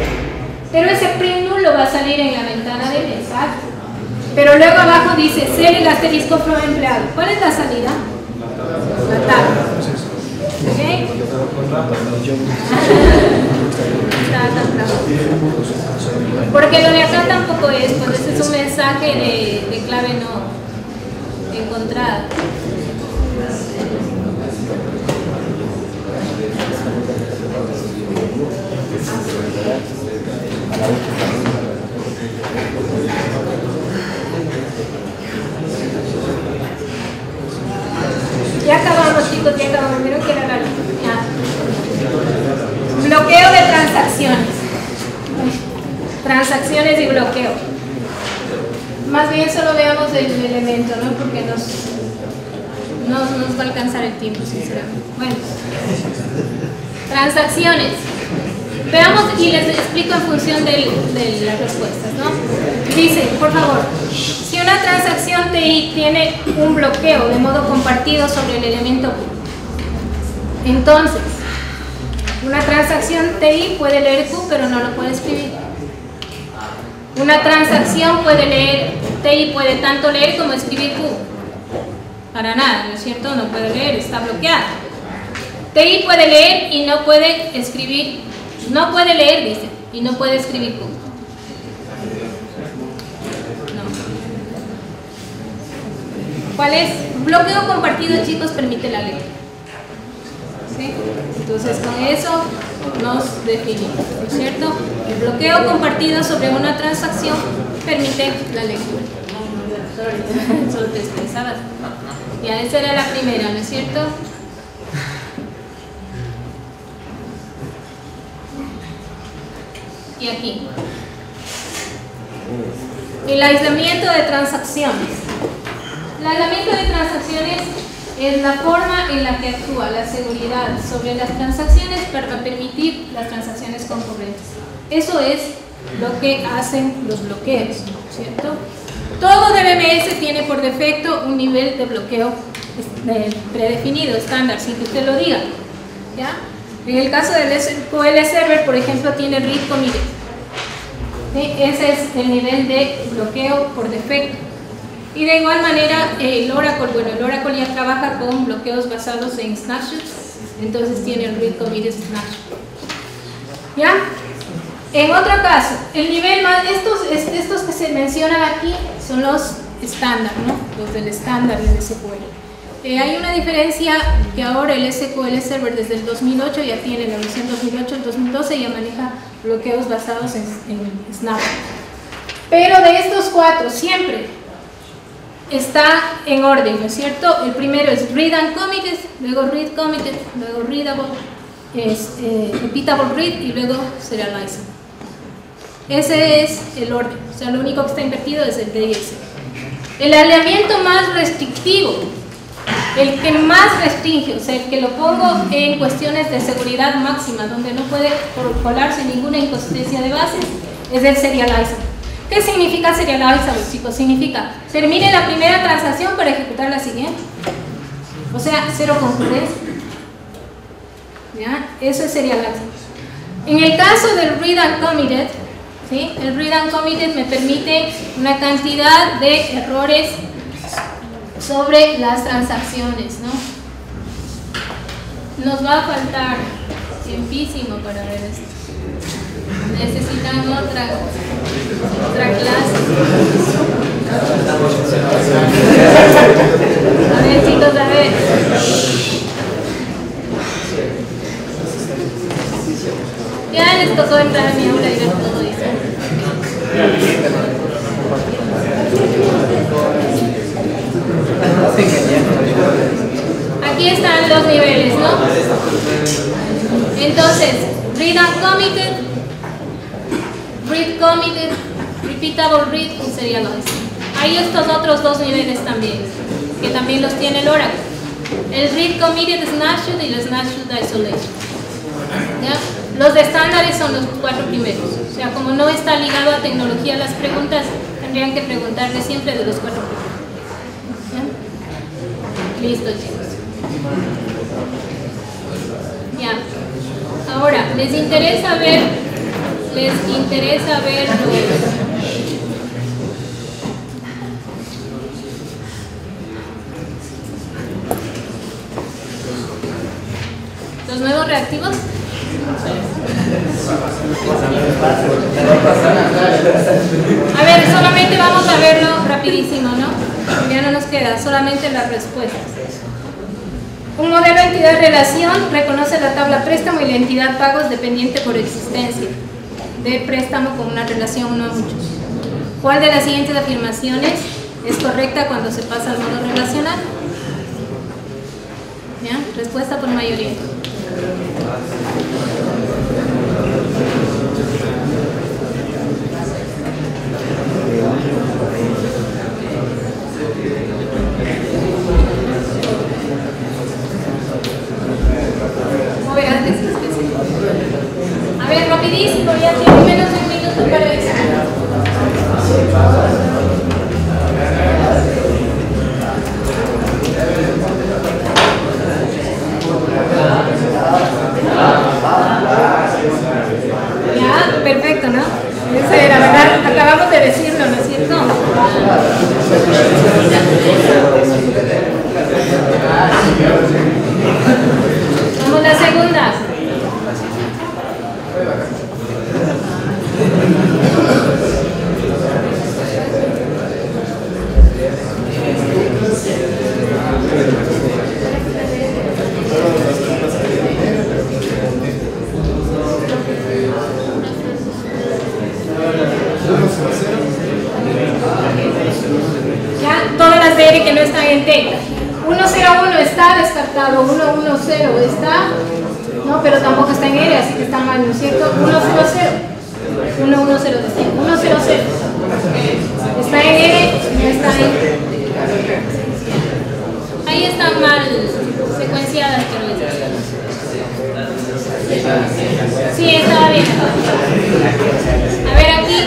Pero ese print null lo va a salir en la ventana de mensaje. Pero luego abajo dice, select asterisco flow empleado. ¿Cuál es la salida? La tabla. ¿Ok? Porque lo de acá tampoco es, pues ese es un mensaje de clave encontrada. Ya acabamos, chicos, ya acabamos. Vieron que era largo. Ya. Bloqueo de transacciones. Transacciones y bloqueo. Más bien solo veamos el elemento, ¿no? Porque nos va a alcanzar el tiempo, sinceramente. Bueno. Transacciones. Veamos y les explico en función de las respuestas, ¿no? Dice, por favor, si una transacción TI tiene un bloqueo de modo compartido sobre el elemento Q, entonces, una transacción TI puede leer Q, pero no lo puede escribir. Una transacción puede leer, TI puede tanto leer como escribir Q. Para nada, ¿no es cierto? No puede leer, está bloqueado. TI puede leer y no puede escribir. No puede leer, dice, y no puede escribir Q. No. ¿Cuál es? Bloqueo compartido, chicos, permite la lectura. ¿Sí? Entonces, con eso nos definimos, ¿no es cierto? El bloqueo compartido sobre una transacción permite la lectura. Solo te expresabas. Ya, esa era la primera, ¿no es cierto? Y aquí. El aislamiento de transacciones. El aislamiento de transacciones es la forma en la que actúa la seguridad sobre las transacciones para permitir las transacciones concurrentes. Eso es lo que hacen los bloqueos, ¿cierto? Todo DBMS tiene por defecto un nivel de bloqueo predefinido, estándar, sin que usted lo diga, ¿ya? En el caso del SQL Server, por ejemplo, tiene read committed. ¿Sí? Ese es el nivel de bloqueo por defecto. Y de igual manera, el Oracle, bueno, el Oracle ya trabaja con bloqueos basados en snapshots, entonces tiene el read committed snapshot. ¿Ya? En otro caso, el nivel más, estos que se mencionan aquí son los estándar, ¿no? Los del estándar del SQL. Hay una diferencia que ahora el SQL Server desde el 2008 ya tiene, la versión 2008 al 2012 ya maneja bloqueos basados en Snap. Pero de estos cuatro siempre está en orden, ¿no es cierto? El primero es read uncommitted, luego read committed, luego readable, repeatable read y luego serializable. Ese es el orden, o sea, lo único que está invertido es el DIS. El alineamiento más restrictivo, el que más restringe, o sea, el que lo pongo en cuestiones de seguridad máxima, donde no puede colarse ninguna inconsistencia de bases, es el serializable. ¿Qué significa serializable, chicos? Significa, termine la primera transacción para ejecutar la siguiente. O sea, cero concurrencia. ¿Ya? Eso es serializable. En el caso del read uncommitted, ¿sí? El read uncommitted me permite una cantidad de errores sobre las transacciones, ¿no? Nos va a faltar tiempísimo para ver esto. Necesitan otra clase. A ver, chicos, a ver. Ya les tocó entrar a mi aula y ver todo eso. Aquí están los niveles, ¿no? Entonces, read uncommitted, read committed, repeatable read y serialized. Hay estos otros dos niveles también, que también los tiene el Oracle. El read committed snapshot y el snapshot isolation. ¿Ya? Los de estándares son los cuatro primeros. O sea, como no está ligado a tecnología las preguntas, tendrían que preguntarle siempre de los cuatro primeros. ¿Ya? Listo, chicos. Ya. Ahora, ¿les interesa ver los nuevos reactivos? A ver, solamente vamos a verlo rapidísimo, ¿no? Ya no nos queda, solamente las respuestas. Un modelo entidad-relación reconoce la tabla préstamo y la entidad pagos dependiente por existencia de préstamo con una relación no a muchos. ¿Cuál de las siguientes afirmaciones es correcta cuando se pasa al modo relacional? ¿Ya? Respuesta por mayoría. A ver, rapidísimo, ya tiene menos de un minuto para eso. Ya, perfecto, ¿no? Esa era, ¿verdad? Acabamos de decirlo, ¿no es cierto? Vamos a la segunda. Ya, todas las de R que no están en T. 101 está descartado, 110 está, no, pero tampoco está en R, así que está mal, ¿no es cierto? 100, 110 está en R, no está en. Ahí están mal secuenciadas, quiero decir. Sí, estaba bien. A ver aquí.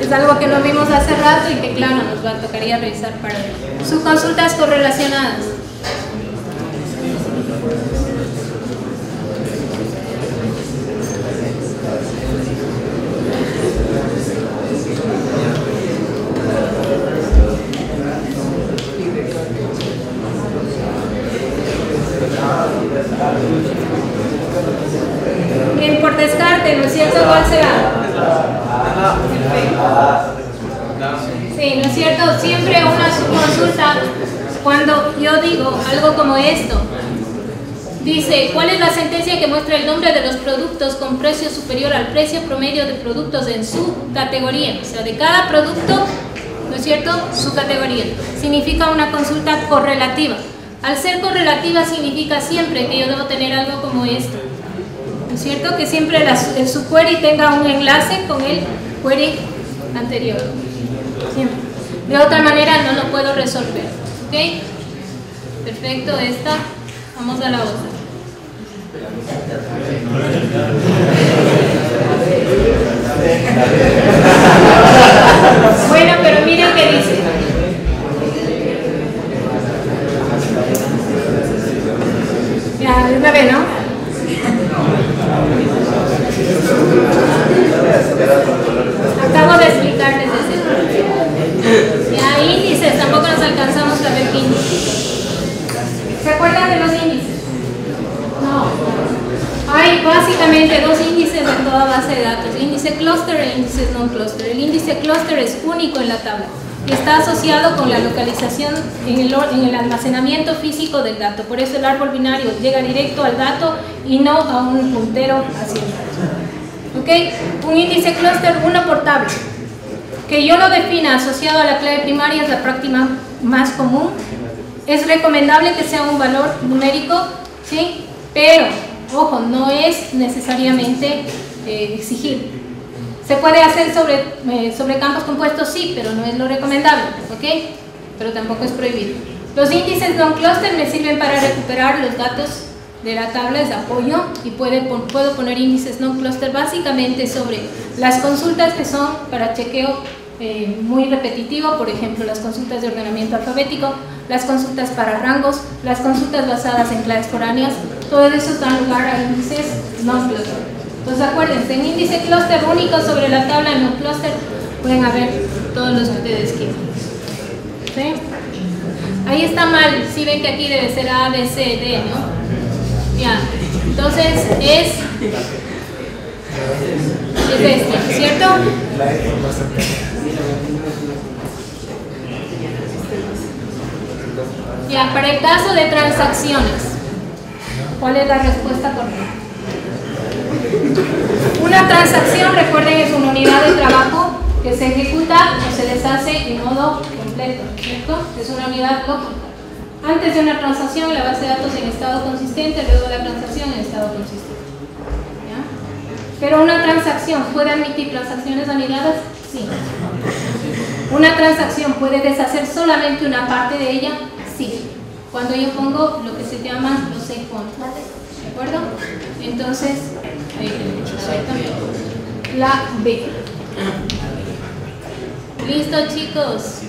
Es algo que no vimos hace rato y que claro nos tocaría revisar para ver. Subconsultas correlacionadas. Bien, por descarte, ¿no es cierto? ¿Cuál será? Sí, ¿no es cierto? Siempre una subconsulta, cuando yo digo algo como esto, dice, ¿cuál es la sentencia que muestra el nombre de los productos con precio superior al precio promedio de productos en su categoría? O sea, de cada producto, ¿no es cierto? Su categoría. Significa una consulta correlativa. Al ser correlativa significa siempre que yo debo tener algo como esto. ¿No es cierto? Que siempre el subquery tenga un enlace con el query anterior. Siempre. De otra manera no lo puedo resolver. ¿Ok? Perfecto, esta. Vamos a la otra. Bueno, pero miren qué dice. Ya, una vez, ¿no? Acabo de explicarles ese. Ya, índices, tampoco nos alcanzamos a ver qué índices. ¿Se acuerdan de los índices? No. Hay básicamente dos índices en toda base de datos: índice cluster e índice non-cluster. El índice cluster es único en la tabla y está asociado con la localización en el almacenamiento físico del dato. Por eso el árbol binario llega directo al dato y no a un puntero hacia el dato. ¿Ok? Un índice cluster, uno por tabla. Que yo lo defina asociado a la clave primaria es la práctica más común. Es recomendable que sea un valor numérico, ¿sí? Pero, ojo, no es necesariamente exigible. Se puede hacer sobre campos compuestos, sí, pero no es lo recomendable, ¿ok? Pero tampoco es prohibido. Los índices non-cluster me sirven para recuperar los datos de la tabla de apoyo y puedo poner índices non-cluster básicamente sobre las consultas que son para chequeo muy repetitivo, por ejemplo, las consultas de ordenamiento alfabético, las consultas para rangos, las consultas basadas en claves foráneas, todo eso da lugar a índices non-cluster. Entonces acuérdense, en índice cluster único sobre la tabla de non-cluster pueden haber todos los que ustedes quieran. ¿Sí? Ahí está mal, si ven que aquí debe ser A, B, C, D, ¿no? Ya, entonces es es este, ¿cierto? Ya, para el caso de transacciones, ¿cuál es la respuesta correcta? Una transacción, recuerden, es una unidad de trabajo que se ejecuta o se deshace en modo completo, ¿cierto? Es una unidad lógica. Antes de una transacción, la base de datos en estado consistente, luego la transacción en estado consistente. ¿Ya? Pero una transacción, ¿puede admitir transacciones anidadas? Sí. ¿Una transacción puede deshacer solamente una parte de ella? Sí. Cuando yo pongo lo que se llama los save points, ¿de acuerdo? Entonces, ahí tenemos la B. ¿Listo, chicos?